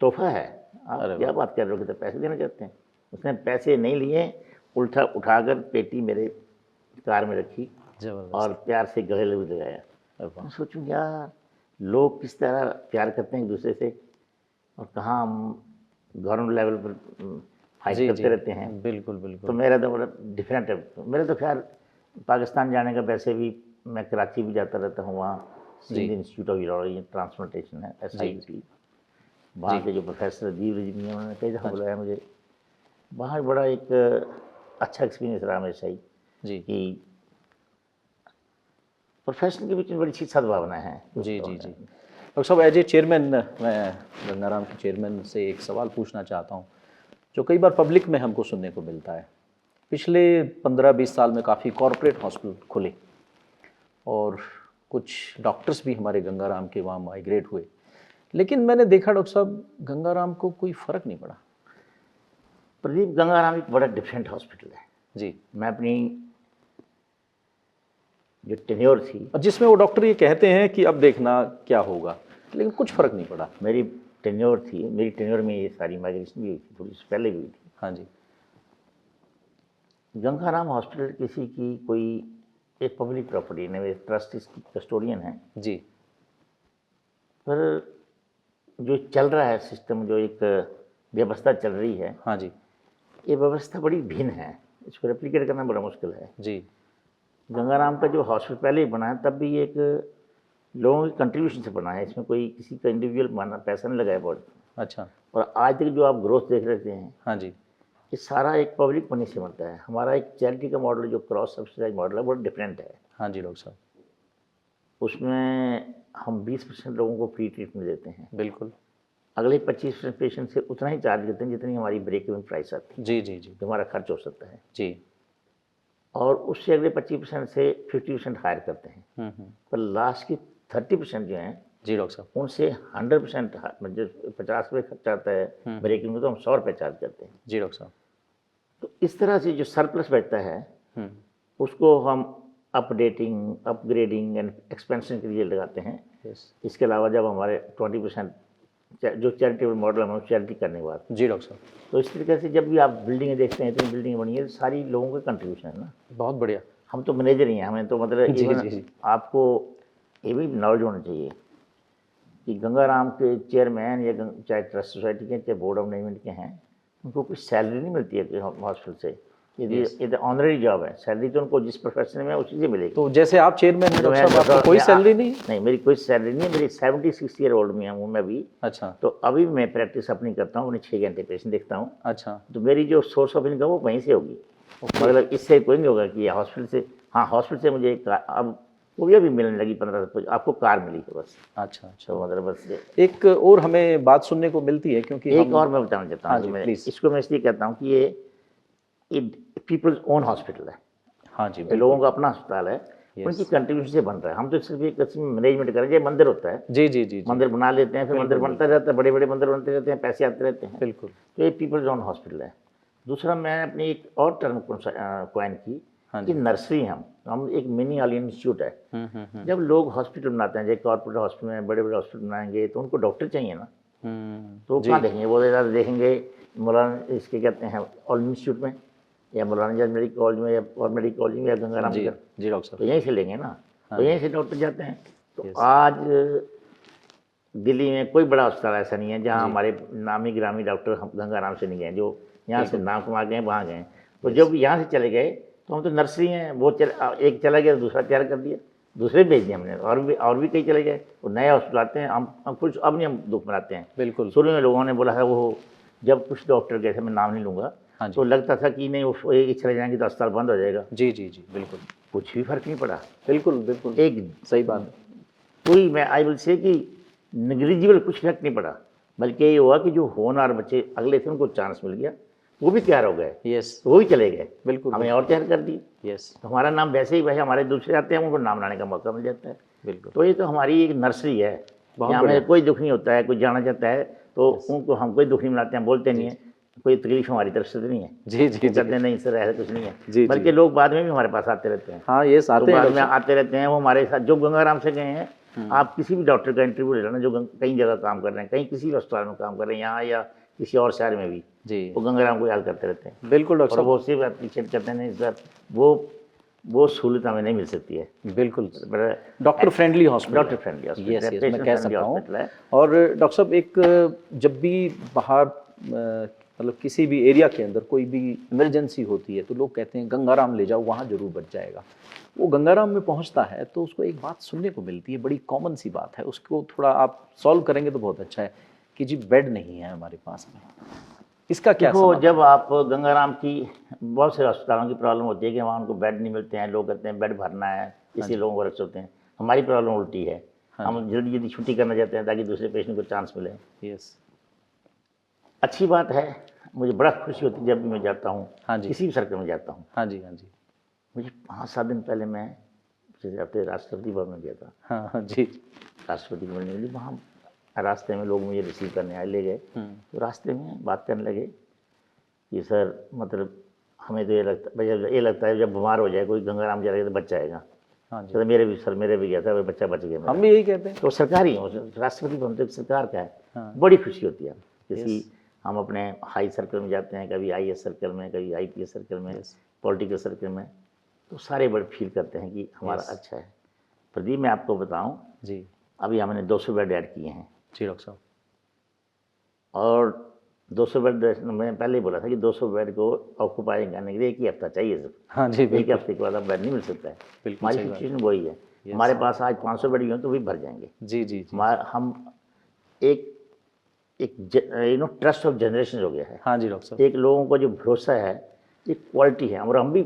तोहफा है, अरे आप क्या बात कर रहे हो कि तो पैसे देना चाहते हैं। उसने पैसे नहीं लिए, उल्टा उठाकर पेटी मेरे कार में रखी जबरदस्त। और प्यार से गले लगाया। अरे वाह। मैं सोचूं यार लोग किस तरह प्यार करते हैं एक दूसरे से, और कहाँ हम गवर्नमेंट लेवल पर फाइट जी करते जी, रहते हैं। बिल्कुल तो बिल्कुल। मेरा तो बड़ा डिफरेंट है। मेरा तो खैर पाकिस्तान जाने का वैसे भी, मैं कराची भी जाता रहता हूँ, वहाँ जी। Sindh Institute of Urology Transplantation है, SIUT, वहाँ जी। के जो प्रोफेसर अजीब रजमी हैं, उन्होंने कई दफ़ा हाँ जी। बुलाया मुझे। वहाँ बड़ा एक अच्छा एक्सपीरियंस रहा मेरे सही, जी कि प्रोफेशन के बीच में बड़ी अच्छी सद्भावना है। जी जी जी। डॉक्टर साहब, एज ए चेयरमैन, मैं गंगाराम के चेयरमैन से एक सवाल पूछना चाहता हूँ जो कई बार पब्लिक में हमको सुनने को मिलता है। पिछले 15-20 साल में काफ़ी कॉरपोरेट हॉस्पिटल खुले और कुछ डॉक्टर्स भी हमारे गंगाराम के वहाँ माइग्रेट हुए, लेकिन मैंने देखा डॉक्टर साहब गंगाराम को कोई फ़र्क नहीं पड़ा। प्रदीप, गंगाराम एक बड़ा डिफरेंट हॉस्पिटल है। जी। मैं अपनी जो टेन्योर थी, और जिसमें वो डॉक्टर ये कहते हैं कि अब देखना क्या होगा, लेकिन कुछ फ़र्क नहीं पड़ा। मेरी टेन्योर में ये सारी माइग्रेशन भी हुई थी, थोड़ी सी पहले भी हुई थी। हाँ जी। गंगाराम हॉस्पिटल किसी की कोई एक पब्लिक प्रॉपर्टी नहीं, वे ट्रस्ट इसकी कस्टोडियन है। जी पर जो चल रहा है सिस्टम, जो एक व्यवस्था चल रही है, हाँ जी। ये व्यवस्था बड़ी भिन्न है, इसको रेप्लिकेट करना बड़ा मुश्किल है। जी गंगाराम का जो हॉस्पिटल पहले ही बना है, तब भी एक लोगों की कंट्रीब्यूशन से बना है, इसमें कोई किसी का इंडिविजुअल माना पैसा नहीं लगाया बहुत। अच्छा। और आज तक जो आप ग्रोथ देख रहे हैं, हाँ जी। ये सारा एक पब्लिक मनी से बनता है। हमारा एक चैरिटी का मॉडल, जो क्रॉस सब्सिडाइज मॉडल है, बहुत डिफरेंट है। हाँ जी डॉक्टर साहब। उसमें हम 20% लोगों को फ्री ट्रीटमेंट देते हैं, बिल्कुल। अगले 25% पेशेंट से उतना ही चार्ज करते हैं जितनी हमारी ब्रेक इवन प्राइस आती है, जी जी जी जो हमारा खर्च हो सकता है। जी। और उससे अगले 25% से 50% हायर करते हैं। पर लास्ट की 30% जो हैं, जी डॉक्टर साहब। उनसे 100%, मतलब 50 रुपये खर्चा आता है ब्रेक में, तो हम 100 रुपये चार्ज करते हैं। जी डॉक्टर साहब। तो इस तरह से जो सरप्लस बचता है, हम्म, उसको हम अपडेटिंग, अपग्रेडिंग एंड एक्सपेंशन के लिए लगाते हैं। यस। इसके अलावा जब हमारे 20% जो चैरिटेबल मॉडल हम चैरिटी करने के बाद, जी डॉक्टर साहब। तो इस तरीके से जब भी आप बिल्डिंगें देखते हैं, इतनी बिल्डिंगें बनी है, सारी लोगों का कंट्रीब्यूशन है ना। बहुत बढ़िया। हम तो मैनेजर ही हैं, हमें तो मतलब जी, इवन जी, जी। आपको ये भी नॉलेज होना चाहिए कि गंगाराम के चेयरमैन या चाहे ट्रस्ट सोसाइटी के, चाहे बोर्ड ऑफ मैनेजमेंट के हैं, उनको कुछ सैलरी नहीं मिलती है हॉस्पिटल से। ये तो ऑनररी जॉब है, सैलरी तो उनको जिस प्रोफेशन में उसी से मिलेगी। तो जैसे आप चेयरमैन हैं जो डॉक्टर है, साहब, आपको कोई सैलरी नहीं? नहीं, मेरी कोई सैलरी नहीं है। मेरी 76 ईयर ओल्ड में हूँ मैं भी। अच्छा तो अभी मैं प्रैक्टिस अपनी करता हूँ, अपने 6 घंटे पेशेंट देखता हूँ। अच्छा। तो मेरी जो सोर्स ऑफ इनकम वो वहीं से होगी, मतलब इससे कोई नहीं होगा कि हॉस्पिटल से। हाँ, हॉस्पिटल से मुझे अब वो भी अभी मिलने लगी 15 आपको कार मिली है बस। अच्छा अच्छा। तो मतलब बस एक और हमें बात सुनने को मिलती है, क्योंकि एक और मैं बताना चाहता हाँ हूँ जी, मैं प्लीज़। इसको मैं इसलिए कहता हूँ कि ये पीपल्स ओन हॉस्पिटल है, हाँ जी ये बिल्कुल। लोगों का अपना अस्पताल है, Yes. उनकी कंट्रीब्यूशन से बन रहा है। हम तो सिर्फ एक मैनेजमेंट कर रहे हैं। ये मंदिर होता है, जी जी जी जी। मंदिर बना लेते हैं, फिर मंदिर बनता रहता है, बड़े बड़े मंदिर बनते रहते हैं, पैसे आते रहते हैं। बिल्कुल। तो ये पीपल्स ओन हॉस्पिटल है। दूसरा, मैं अपनी एक और टर्म क्वाइन की हाँ कि नर्सरी हम एक मिनी आलियन इंस्टीट्यूट है। हम्म। जब लोग हॉस्पिटल बनाते हैं, जैसे कॉर्पोरेट हॉस्पिटल में बड़े बड़े हॉस्पिटल बनाएंगे, तो उनको डॉक्टर चाहिए ना। तो वो जी कहाँ देखेंगे? वो ज़्यादा देखेंगे मौलाना, इसके कहते हैं ऑल इंस्टीट्यूट में, या मौलाना आजाद मेडिकल कॉलेज में, या और मेडिकल कॉलेज में, या गंगाराम जी में। जी डॉक्टर तो साहब। यहीं से लेंगे ना, हाँ तो जी। यहीं से डॉक्टर जाते हैं। तो Yes. आज दिल्ली में कोई बड़ा अस्पताल ऐसा नहीं है जहाँ जी। हमारे नामी ग्रामी डॉक्टर हम गंगाराम से नहीं गए, जो यहाँ से बिल्कुल। नाम कमा गए वहाँ गए। तो जब यहाँ से चले गए, तो हम तो नर्सरी हैं। वो एक चला गया, दूसरा तैयार कर दिया, दूसरे भेज दिए हमने, और भी कई चले गए। वो नए हॉस्पिटल आते हैं, हम कुछ अब नहीं हम दुख मनाते हैं। बिल्कुल। शुरू में लोगों ने बोला है, वो जब कुछ डॉक्टर गए थे, मैं नाम नहीं लूँगा, हाँ जी। तो लगता था कि नहीं वो एक चले जाएंगे तो अस्पताल बंद हो जाएगा। जी जी जी बिल्कुल। कुछ भी फर्क नहीं पड़ा। बिल्कुल बिल्कुल एक सही बात है। कोई, मैं आई विल से कि निग्लिजिबल कुछ फर्क नहीं पड़ा, बल्कि ये हुआ कि जो होनहार बच्चे अगले थे उनको चांस मिल गया, वो भी तैयार हो गए, यस तो वो भी चले गए, बिल्कुल। हमें और तैयार कर दी। यस तो हमारा नाम वैसे ही भाई हमारे दूसरे आते हैं, उनको नाम लाने का मौका मिल जाता है। बिल्कुल। तो ये तो हमारी एक नर्सरी है, बहुत यहाँ बढ़िया। हमें कोई दुख नहीं होता है। कोई जाना चाहता है तो उनको हम कोई दुख नहीं मिलाते हैं, बोलते नहीं है, कोई तकलीफ हमारी तरफ से तो नहीं है। जी जी जी। कहते नहीं सर, ऐसा कुछ नहीं है। जी, बल्कि जी। लोग बाद में भी हमारे पास आते रहते हैं। हाँ ये तो आते हैं बाद डॉक्टर में साहब। आते रहते हैं, वो हमारे साथ जो गंगाराम से गए हैं, आप किसी भी डॉक्टर का इंटरव्यू ले लेना जो कई जगह काम कर रहे हैं, कहीं किसी भी अस्पताल में काम कर रहे हैं, यहाँ या किसी और शहर में भी, जी वो गंगाराम को याद करते रहते हैं। बिल्कुल डॉक्टर और साहब, वो सिर्फ अप्रिशिएट करते हैं, नहीं सर वो सहूलत हमें नहीं मिल सकती है। बिल्कुल doctor friendly hospital, doctor friendly hospital yes है, यस, मैं patient कह friendly सकता हूँ। hospital है। और डॉक्टर साहब एक जब भी बाहर मतलब किसी भी एरिया के अंदर कोई भी इमरजेंसी होती है तो लोग कहते हैं गंगाराम ले जाओ, वहाँ जरूर बच जाएगा। वो गंगाराम में पहुँचता है तो उसको एक बात सुनने को मिलती है, बड़ी कॉमन सी बात है, उसको थोड़ा आप सॉल्व करेंगे तो बहुत अच्छा है कि जी बेड नहीं है हमारे पास में। इसका क्या देखो, समाधान? जब आप गंगाराम की बहुत से अस्पतालों की प्रॉब्लम होती है कि वहाँ उनको बेड नहीं मिलते हैं, लोग कहते हैं बेड भरना है, इसलिए लोगों को रख सकते हैं। हमारी प्रॉब्लम उल्टी है, हम जल्दी जल्दी छुट्टी करना चाहते हैं ताकि दूसरे पेशेंट को चांस मिले। यस, अच्छी बात है, मुझे बड़ा खुशी होती है जब भी मैं जाता हूँ, हाँ जी, किसी भी सर्कल में जाता हूँ। हाँ जी, हाँ जी, मुझे 5-7 दिन पहले मैं अपने राष्ट्रपति भवन में गया था, हाँ हाँ जी, राष्ट्रपति को मिलने के लिए। वहाँ रास्ते में लोग मुझे रिसीव करने आए, ले गए। तो रास्ते में बात करने लगे कि सर मतलब हमें तो ये लगता है जब बीमार हो जाए कोई गंगाराम जाएगा तो बच जाएगा। हाँ जी, तो मेरे भी गया था, वो बच्चा बच गया मेरा। हम भी यही कहते हैं। तो सरकारी हो, राष्ट्रपति भवन तो एक सरकार का है। हाँ। बड़ी खुशी होती है किसी, हम अपने हाई सर्कल में जाते हैं, कभी IAS सर्कल में, कभी IPS सर्कल में, पॉलिटिकल सर्कल में, तो सारे बड़े फील करते हैं कि हमारा अच्छा है। प्रदीप, मैं आपको बताऊं, जी अभी हमने 200 बेड ऐड किए हैं। जी डॉक्टर साहब, और 200 बेड मैंने पहले ही बोला था कि 200 बेड को ऑक्यूपाई करने के लिए 1 ही हफ्ता चाहिए सिर्फ। हाँ जी 1 बिल्कुल, हफ्ते के बाद अब बेड नहीं मिल सकता है। बिल्कुल हमारी सही बात। सिचुएशन वही है। हमारे पास आज 500 बेड भी हों तो भी भर जाएंगे। जी जी जी, हम एक ट्रस्ट ऑफ जनरेशन हो गया है। हाँ जी डॉक्टर साहब, एक लोगों को जो भरोसा है, एक क्वालिटी है। और हम भी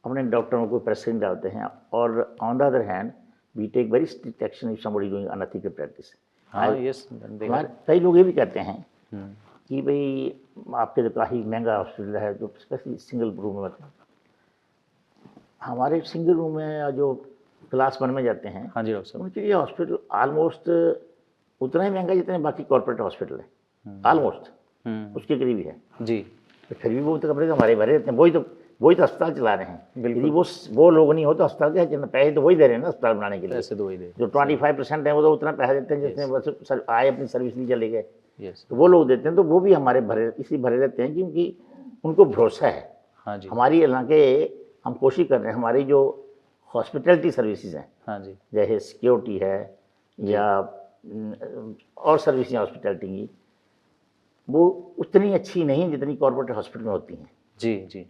अपने डॉक्टरों को प्रेसिंग डालते हैं। और on the other hand we take very strict action if somebody doing unethical practice. हाँ यस, हमारे कई लोग ये भी कहते हैं कि भाई आपके तो काफ़ी महंगा हॉस्पिटल है, तो स्पेशली सिंगल रूम में मतलब हमारे सिंगल रूम में जो क्लास 1 में जाते हैं, हाँ जी डॉक्टर साहब, उनके लिए हॉस्पिटल ऑलमोस्ट उतना ही महंगा जितने बाकी कॉर्पोरेट हॉस्पिटल है, ऑलमोस्ट उसके करीब ही है। जी तो फिर भी वो तो कमरे तो हमारे भरे रहते हैं, वही तो अस्पताल चला रहे हैं। बिल्कुल। यदि वो लोग नहीं हो तो अस्पताल क्या चलना, पैसे तो वही दे रहे हैं ना अस्पताल बनाने के लिए। पैसे दो ही दे, जो 25% है वो तो उतना पैसा देते हैं जिसने बस आए अपनी सर्विस नहीं चले गए, यस, तो वो लोग देते हैं। तो वो भी हमारे इसलिए भरे रहते हैं क्योंकि उनको भरोसा है। हाँ जी, हमारी हालांकि हम कोशिश कर रहे हैं, हमारी जो हॉस्पिटैलिटी सर्विसेज हैं, हाँ जी, जैसे सिक्योरिटी है या और सर्विस हॉस्पिटैलिटी की, वो उतनी अच्छी नहीं जितनी कॉर्पोरेट हॉस्पिटल में होती हैं। जी जी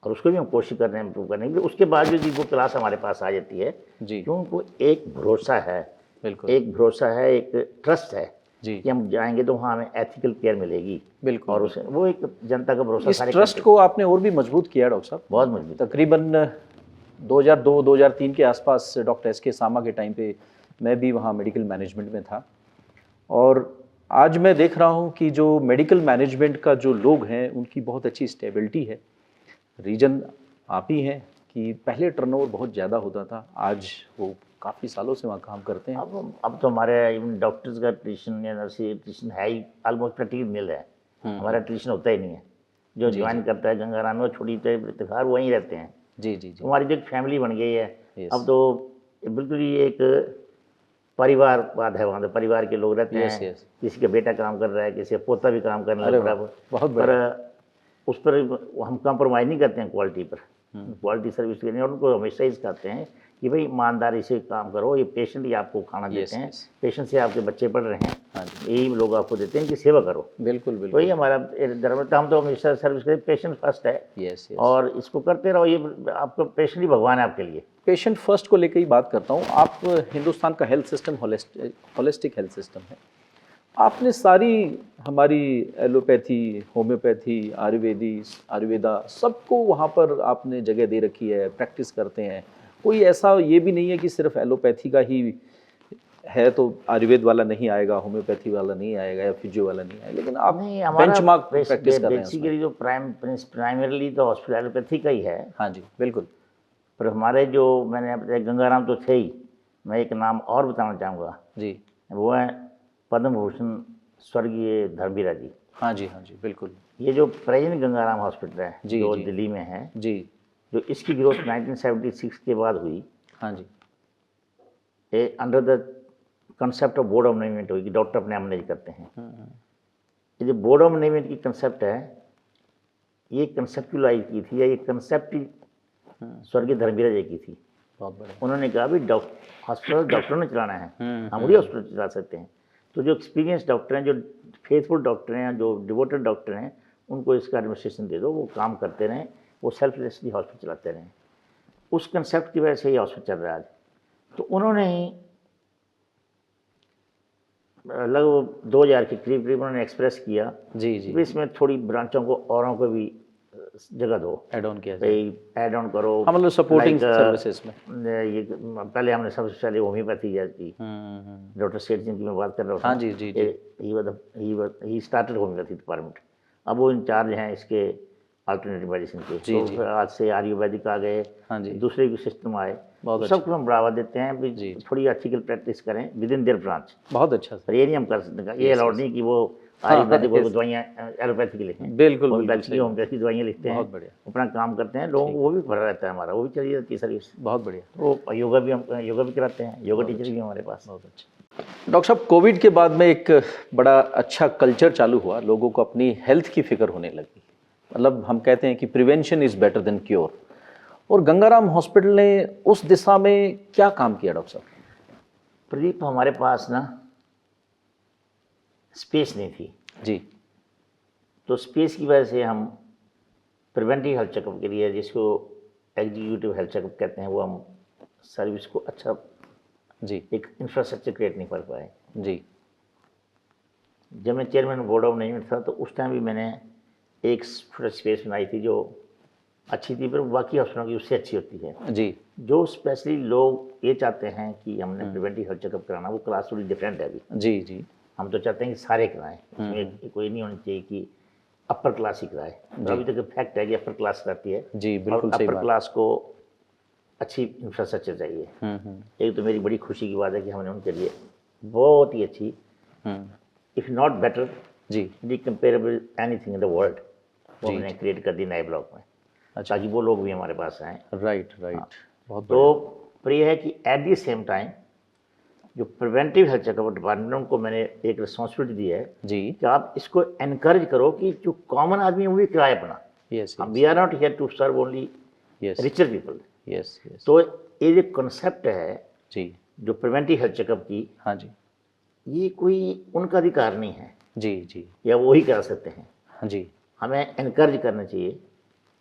और उसको भी हम कोशिश कर रहे हैं इम्प्रूव करने के लिए। उसके बाद जो वो क्लास हमारे पास आ जाती है, जी, क्यों उनको एक भरोसा है, बिल्कुल, एक भरोसा है, एक ट्रस्ट है जी कि हम जाएंगे तो वहाँ हमें एथिकल केयर मिलेगी। बिल्कुल। और उसे वो एक जनता का भरोसा इस सारे ट्रस्ट को आपने और भी मजबूत किया डॉक्टर साहब। बहुत मजबूत। तकरीबन 2002-2003 के आसपास डॉक्टर SK सामा के टाइम पे मैं भी वहाँ मेडिकल मैनेजमेंट में था। और आज मैं देख रहा हूँ कि जो मेडिकल मैनेजमेंट का जो लोग हैं उनकी बहुत अच्छी स्टेबिलिटी है। रीजन आप ही हैं कि पहले टर्नओवर बहुत ज़्यादा होता था, आज वो काफ़ी सालों से वहाँ काम करते हैं। अब तो हमारे इवन डॉक्टर्स का ट्यूशन या नर्सिंग ट्यूशन है ही, ऑलमोस्ट प्रैक्टिकल मिल रहा है। हमारा ट्यूशन होता ही नहीं है। जो ज्वाइन करता है गंगाराम में, वो छोटी इफ्तिखार वहीं रहते हैं। जी जी जी, हमारी जो एक फैमिली बन गई है, Yes. अब तो बिल्कुल ही एक परिवारवाद है। वहाँ तो परिवार के लोग रहते Yes, हैं। yes. किसी का बेटा काम कर रहा है, किसी का पोता भी काम करने अरे लग रहा वाह, है। बहुत पर बढ़िया। उस पर हम कंप्रोमाइज़ नहीं करते हैं क्वालिटी पर। क्वालिटी सर्विस के लिए, और उनको हमेशा ही सिखाते हैं कि भाई ईमानदारी से काम करो। ये पेशेंट ही आपको खाना देते हैं, yes. पेशेंट से आपके बच्चे पढ़ रहे हैं, हाँ जी, यही लोग आपको देते हैं कि सेवा करो। बिल्कुल तो बिल्कुल, ये हमारा धर्म। हम तो हमेशा सर्विस करें, पेशेंट फर्स्ट है। Yes yes. और इसको करते रहो। ये आपको पेशेंट ही भगवान है आपके लिए। पेशेंट फर्स्ट को लेकर ही बात करता हूँ। आप हिंदुस्तान का health system holistic health system है। आपने सारी हमारी एलोपैथी, होम्योपैथी, आयुर्वेदा सबको वहाँ पर आपने जगह दे रखी है, प्रैक्टिस करते हैं। कोई ऐसा ये भी नहीं है कि सिर्फ एलोपैथी का ही है तो आयुर्वेद वाला नहीं आएगा, होम्योपैथी वाला नहीं आएगा या फिजियो वाला नहीं आएगा, लेकिन आप नहीं, हमारा बेंचमार्क प्रैक्टिस कर रहे हैं उसमें। बेसिकली जो प्राइमरली तो हॉस्पिटल एलोपैथी का ही है। हाँ जी बिल्कुल, पर हमारे जो मैंने अपने गंगाराम तो थे ही, मैं एक नाम और बताना चाहूँगा, जी वो है पद्म भूषण स्वर्गीय धर्मवीरा जी। हाँ जी, हाँ जी बिल्कुल, ये जो प्रेजेंट गंगाराम हॉस्पिटल है जी, जो जी। दिल्ली में है, जी जो इसकी ग्रोथ 1976 के बाद हुई, हाँ जी, under the concept of board of management होगी, डॉक्टर अपने आप मैनेज करते हैं। ये जो बोर्ड ऑफ मैनेजमेंट की कंसेप्ट है, ये कंसेप्चुलाइज की थी, या ये कंसेप्ट स्वर्गीय धर्मवीर जी की थी। बहुत बढ़िया। उन्होंने कहा भी हॉस्पिटल डॉक्टरों ने चलाना है, हम भी हॉस्पिटल चला सकते हैं। तो जो एक्सपीरियंस डॉक्टर हैं, जो फेथफुल डॉक्टर हैं, जो डिवोटेड डॉक्टर हैं, उनको इसका एडमिनिस्ट्रेशन दे दो, वो काम करते रहें, वो सेल्फलेसली हॉस्पिटल चलाते रहें। उस कंसेप्ट की वजह से ये हॉस्पिटल चल रहा है आज। तो उन्होंने ही लगभग 2000 के करीब करीब उन्होंने एक्सप्रेस किया जी जी, कि इसमें थोड़ी ब्रांचों को, औरों को भी जगह दो, ऐड ऑन किया जाए। भाई ऐड ऑन करो। हाँ, मतलब सपोर्टिंग like, सर्विसेज में। ये पहले हमने सबसे पहले होम्योपैथी की, डॉक्टर सेठ जी की मैं बात कर रहा हूँ। हाँ जी जी जी। He started homeopathy department. अब वो इंचार्ज हैं इसके अल्टरनेटिव मेडिसिन के। जी, तो जी। फिर आज से आयुर्वेदिक आ गए, हाँ जी, दूसरे भी सिस्टम आए, बहुत सबको हम बढ़ावा देते हैं भी जी। थोड़ी एथिकल प्रैक्टिस करें विद इन देयर ब्रांच। बहुत अच्छा सर। पर ये नहीं हम कर सकते, ये अलाउड नहीं कि वो हाँ, आयुर्वेदिक yes। दवाइयाँ एलोपैथी की लिखें, बिल्कुल बिल्कुल होम्योपैथी सही बात। होम्योपैथी दवाइयाँ लिखते हैं, बहुत बढ़िया, अपना काम करते हैं, लोगों को वो भी भरा रहता है हमारा, वो भी चली जाती है सर्विस। बहुत बढ़िया, वो योगा भी हम योगा भी कराते हैं, योगा टीचर भी हमारे पास। बहुत अच्छा। डॉक्टर साहब, कोविड के बाद में एक बड़ा अच्छा कल्चर चालू हुआ, लोगों को अपनी हेल्थ की फिक्र होने लगी। मतलब हम कहते हैं कि prevention is better than cure, और गंगाराम हॉस्पिटल ने उस दिशा में क्या काम किया डॉक्टर साहब? प्रदीप, हमारे पास ना स्पेस नहीं थी जी तो स्पेस की वजह से हम प्रिवेंटिव हेल्थ चेकअप के लिए, जिसको एग्जीक्यूटिव हेल्थ चेकअप कहते हैं, वो हम सर्विस को अच्छा जी एक इंफ्रास्ट्रक्चर क्रिएट नहीं कर पाए। जी जब मैं चेयरमैन बोर्ड ऑफ मैनेजमेंट था तो उस टाइम भी मैंने एक स्पेस बनाई थी जो अच्छी थी, पर बाकी हॉस्पिटलों की उससे अच्छी होती है। जी जो स्पेशली लोग ये चाहते हैं कि हमने प्रिवेंटिव हेल्थ चेकअप कराना, वो क्लास थोड़ी डिफरेंट है अभी। जी जी हम तो चाहते हैं कि सारे कराएं, उसमें कोई नहीं होनी चाहिए कि अपर क्लास ही कराए। तो अभी तक फैक्ट है कि अपर क्लास कराती है, जी, और बिल्कुल सही अपर बात। क्लास को अच्छी इंफ्रास्ट्रक्चर चाहिए। एक तो मेरी बड़ी खुशी की बात है कि हमने उनके लिए बहुत ही अच्छी, इफ नॉट बेटर जी the comparable anything in the world, वो जी, हमने क्रिएट कर दी नए ब्लॉक में, अच्छा, ताकि वो लोग भी हमारे पास आएँ। राइट राइट, बहुत तो पर यह है कि एट द सेम टाइम जो प्रिवेंटिव हेल्थ चेकअप डिपार्टमेंट को मैंने एक रिस्पॉन्सिबिलिटी दी है जी, कि आप इसको एनकरेज करो कि जो कॉमन आदमी है वो भी कराए अपना। यस हम we are not here to serve only yes richer people. Yes yes, तो ये जो कंसेप्ट है जी जो प्रिवेंटिव हेल्थ चेकअप की, हाँ जी ये कोई उनका अधिकार नहीं है जी जी या वो ही करा सकते हैं, हाँ जी, हमें एनकरेज करना चाहिए।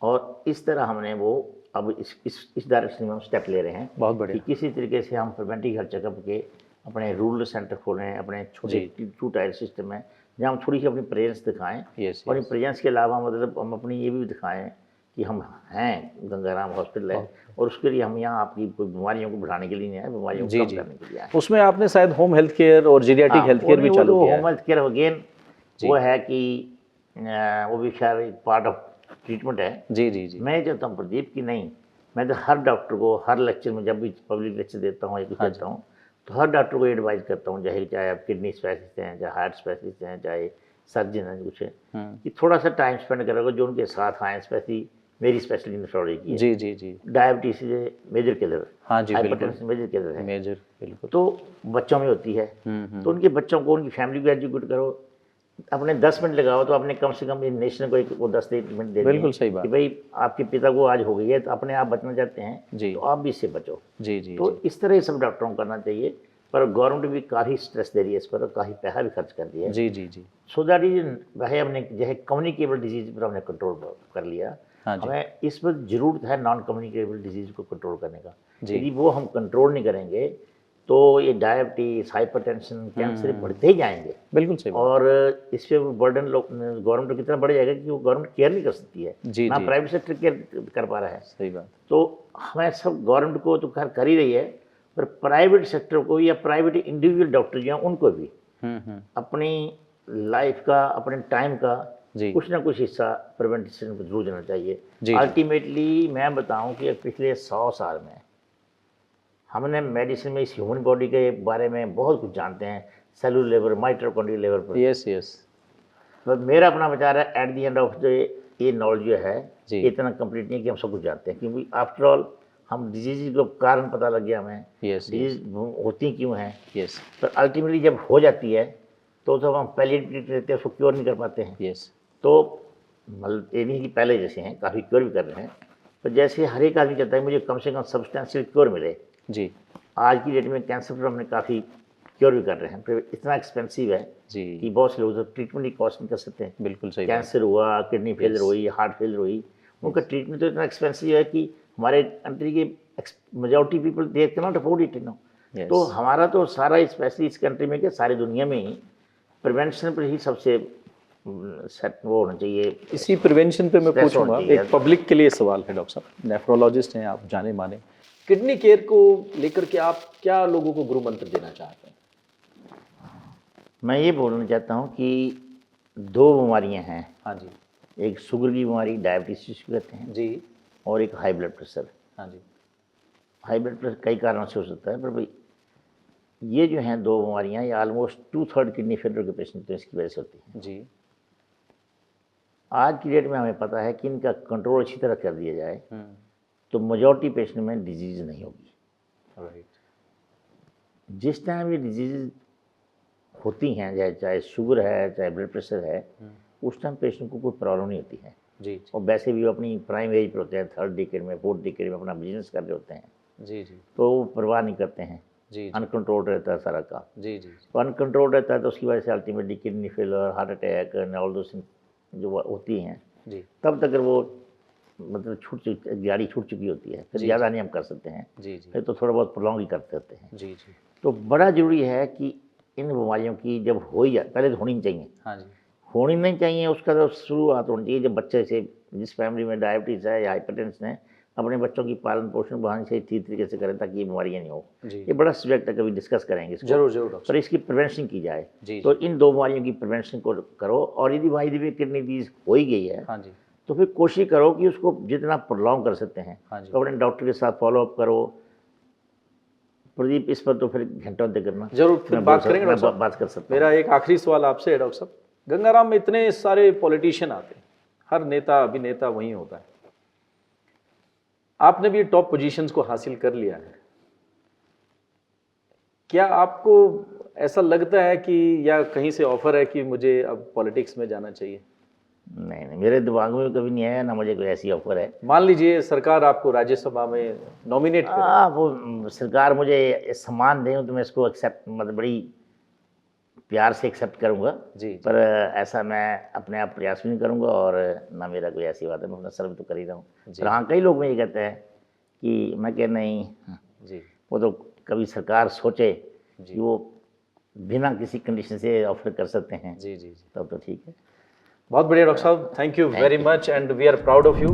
और इस तरह हमने वो अब इस डायरेक्शन में हम स्टेप ले रहे हैं बहुत कि बढ़िया, किसी तरीके से हम प्रिवेंटिव हेल्थ चेकअप के अपने रूरल सेंटर खोलें, अपने छोटे जी। 2 टायर सिस्टम में, जहाँ हम थोड़ी सी अपनी प्रेजेंस दिखाएं। यस और इन यस, प्रेजेंस के अलावा मतलब हम अपनी ये भी दिखाएं कि हम हैं, गंगाराम हॉस्पिटल है, और उसके लिए हम यहाँ आपकी कोई बीमारियों को बढ़ाने के लिए नहीं आए, बीमारियों को जी कम जी, करने के लिए आए। उसमें आपने शायद होम हेल्थ केयर और जीरियाट्रिक हेल्थ केयर भी वो चालू तो किया होम है। हेल्थ केयर अगेन जी। वो है कि वो भी शायद पार्ट ऑफ ट्रीटमेंट है। जी जी जी, मैं चाहता हूँ प्रदीप की नहीं, मैं तो हर डॉक्टर को हर लेक्चर में, जब भी पब्लिक लेक्चर देता हूँ या कुछ हाँ देता हूँ, तो हर डॉक्टर को एडवाइस करता हूँ, चाहे आप किडनी स्पेशलिस्ट हैं, चाहे हार्ट स्पेशलिस्ट हैं, चाहे सर्जन हैं, कुछ है, कि थोड़ा सा टाइम स्पेंड करोगे जो उनके साथ आए, स्पेशली मेरी स्पेशली नेफ्रोलॉजी की है। जी जी जी, डायबिटीज इज मेजर किलर, हाँ जी, बिल्कुल हाइपरटेंशन मेजर किलर है, मेजर, बिल्कुल, तो बच्चों में होती है। तो उनके बच्चों को, उनकी फैमिली को एजुकेट करो, अपने 10 मिनट लगाओ तो अपने कम से कम इस नेशन को एक वो 10 मिनट दे दें बिल्कुल सही बात। कि भाई आपके पिता को आज हो गई है, तो अपने आप बचना चाहते हैं, जी तो आप भी इससे बचो। जी जी तो जी, इस तरह ये सब डॉक्टरों को करना चाहिए, पर गवर्नमेंट भी काफ़ी स्ट्रेस दे रही है इस पर, काफ़ी पैसा भी खर्च कर दिया है। जी जी जी, सो दैट इज वह हमने जो कम्युनिकेबल डिजीज पर हमने कंट्रोल कर लिया। हाँ जी, हमें इस पर ज़रूरत है नॉन कम्युनिकेबल डिजीज को कंट्रोल करने का। जी। यदि वो हम कंट्रोल नहीं करेंगे तो ये डायबिटीज, हाइपरटेंशन, कैंसर बढ़ते ही जाएंगे, बिल्कुल सही बात। और इस पे बर्डन गवर्नमेंट को कितना बढ़ जाएगा कि वो गवर्नमेंट केयर नहीं कर सकती है, जी ना जी, प्राइवेट सेक्टर केयर कर पा रहा है। सही बात, तो हमें सब गवर्नमेंट को तो कर ही रही है, पर प्राइवेट सेक्टर को या प्राइवेट इंडिविजुअल डॉक्टर जो हैं उनको भी अपनी लाइफ का, अपने टाइम का जी कुछ ना कुछ हिस्सा प्रिवेंशन को जरूर देना चाहिए। जी, जी। अल्टीमेटली मैं बताऊं कि पिछले 100 साल में हमने मेडिसिन में इस ह्यूमन बॉडी के बारे में बहुत कुछ जानते हैं, सेलुलर लेवल, माइटोकॉन्ड्रियल लेवल पर। यस यस, पर मेरा अपना विचार है, at the end of the ये नॉलेज जो है जी। ये इतना कंप्लीट नहीं है कि हम सब कुछ जानते हैं, क्योंकि आफ्टर ऑल हम डिजीज का कारण पता लग गया हमें, यस डिजीज होती क्यों हैं, यस पर अल्टीमेटली जब हो जाती है तो हम पैलिएटिव ट्रीटमेंट देते हैं, उसको क्योर नहीं कर पाते हैं। यस तो मतलब ये नहीं कि पहले जैसे हैं, काफ़ी क्योर भी कर रहे हैं, पर जैसे हर एक आदमी चाहता है मुझे कम से कम सब्सटेंशियल क्योर मिले। जी आज की डेट में कैंसर पर हमने काफ़ी क्योर भी कर रहे हैं, पर इतना एक्सपेंसिव है जी कि बहुत से लोग तो ट्रीटमेंट ही कॉस्ट नहीं कर सकते हैं। बिल्कुल सही बात। कैंसर हुआ, किडनी फेलियर हुई, हार्ट फेलियर हुई, उनका ट्रीटमेंट तो इतना एक्सपेंसिव है कि हमारे कंट्री के majority people they can not afford it no. Yes. तो हमारा तो सारा स्पेशली इस कंट्री में, कि सारी दुनिया में ही प्रिवेंशन पर ही सबसे सेट वो होना चाहिए। इसी प्रिवेंशन पे मैं Stress पूछूंगा, होना चाहिए। एक पब्लिक के लिए सवाल है डॉक्टर साहब, नेफ्रोलॉजिस्ट हैं आप, जाने माने। किडनी केयर को लेकर के आप क्या लोगों को गुरु मंत्र देना चाहते हैं? मैं ये बोलना चाहता हूँ कि 2 बीमारियाँ हैं, हाँ जी एक शुगर की बीमारी, डायबिटीज जिसको कहते हैं, जी और एक हाई ब्लड प्रेशर। हाँ जी हाई ब्लड प्रेशर कई कारणों से हो सकता है, पर भाई ये जो हैं 2 बीमारियाँ, ये ऑलमोस्ट 2/3 किडनी फेलियर के पेशेंट तो इसकी वजह से होती है। जी आज की डेट में हमें पता है कि इनका कंट्रोल अच्छी तरह कर दिया जाए तो मेजॉरिटी पेशेंट में डिजीज नहीं होगी। राइट जिस टाइम ये डिजीज होती हैं, चाहे शुगर है, चाहे ब्लड प्रेशर है, उस टाइम पेशेंट को कोई प्रॉब्लम नहीं होती है। जी और वैसे भी वो अपनी प्राइम एज पर होते हैं, 3rd डिकेड में, 4th डिकेड में अपना बिजनेस कर रहे होते हैं, जी जी तो वो परवाह नहीं करते हैं, जी अनकंट्रोल्ड रहता है सारा काम। जी जी तो अनकंट्रोल्ड रहता है तो उसकी वजह से ultimately kidney failure, heart attack, all those जो होती हैं, जी तब तक अगर वो मतलब गाड़ी छूट चुकी होती है, फिर जी, ज़्यादा नहीं हम कर सकते हैं, जी जी फिर तो थोड़ा बहुत प्रोलॉन्ग ही करते रहते हैं। जी जी तो बड़ा ज़रूरी है कि इन बीमारियों की जब हो ही जाए, पहले तो होनी नहीं चाहिए, हाँ जी होनी नहीं चाहिए, उसका तो शुरुआत होनी चाहिए जब बच्चे से, जिस फैमिली में डायबिटीज़ है या हाइपरटेंशन है, अपने बच्चों की पालन पोषण बढ़ानी चाहिए, ठीक तरीके से करें ताकि ये बीमारियाँ नहीं हो। जी ये बड़ा सब्जेक्ट है, कभी डिस्कस करेंगे इसको, जरूर जरूर डॉक्टर पर इसकी प्रिवेंशन की जाए। जी तो इन 2 बीमारियों की प्रिवेंशन को करो, और यदि भाई भी किडनी डिजीज हो ही गई है हाँ जी तो फिर कोशिश करो कि उसको जितना प्रोलॉन्ग कर सकते हैं, हाँ जी तो अपने डॉक्टर के साथ फॉलोअप करो। प्रदीप, इस पर तो फिर घंटों तक करना, जरूर फिर मैं बात करेंगे डॉक्टर साहब। बात कर सकता हूँ। मेरा एक आखिरी सवाल आपसे है डॉक्टर साहब, गंगाराम में इतने सारे पॉलिटिशियन आते हैं, हर नेता अभिनेता वहीं होता है, आपने भी टॉप पोजीशंस को हासिल कर लिया है, क्या आपको ऐसा लगता है कि या कहीं से ऑफर है कि मुझे अब पॉलिटिक्स में जाना चाहिए? नहीं, मेरे दिमाग में कभी नहीं आया, ना मुझे कोई ऐसी ऑफर है। मान लीजिए सरकार आपको राज्यसभा में नॉमिनेट करे। वो सरकार मुझे सम्मान दें तो मैं इसको एक्सेप्ट, मतलब बड़ी प्यार से एक्सेप्ट करूँगा, जी पर ऐसा मैं अपने आप प्रयास भी नहीं करूँगा, और ना मेरा कोई ऐसी बात है, मैं अपना सर्व तो कर ही रहा हूँ। जी। पर हाँ, कई लोग मुझे कहते हैं कि मैं कह नहीं, जी वो तो कभी सरकार सोचे जी कि वो बिना किसी कंडीशन से ऑफर कर सकते हैं, जी जी जी तब तो ठीक है। बहुत बढ़िया डॉक्टर साहब, thank you very much and we are proud of you.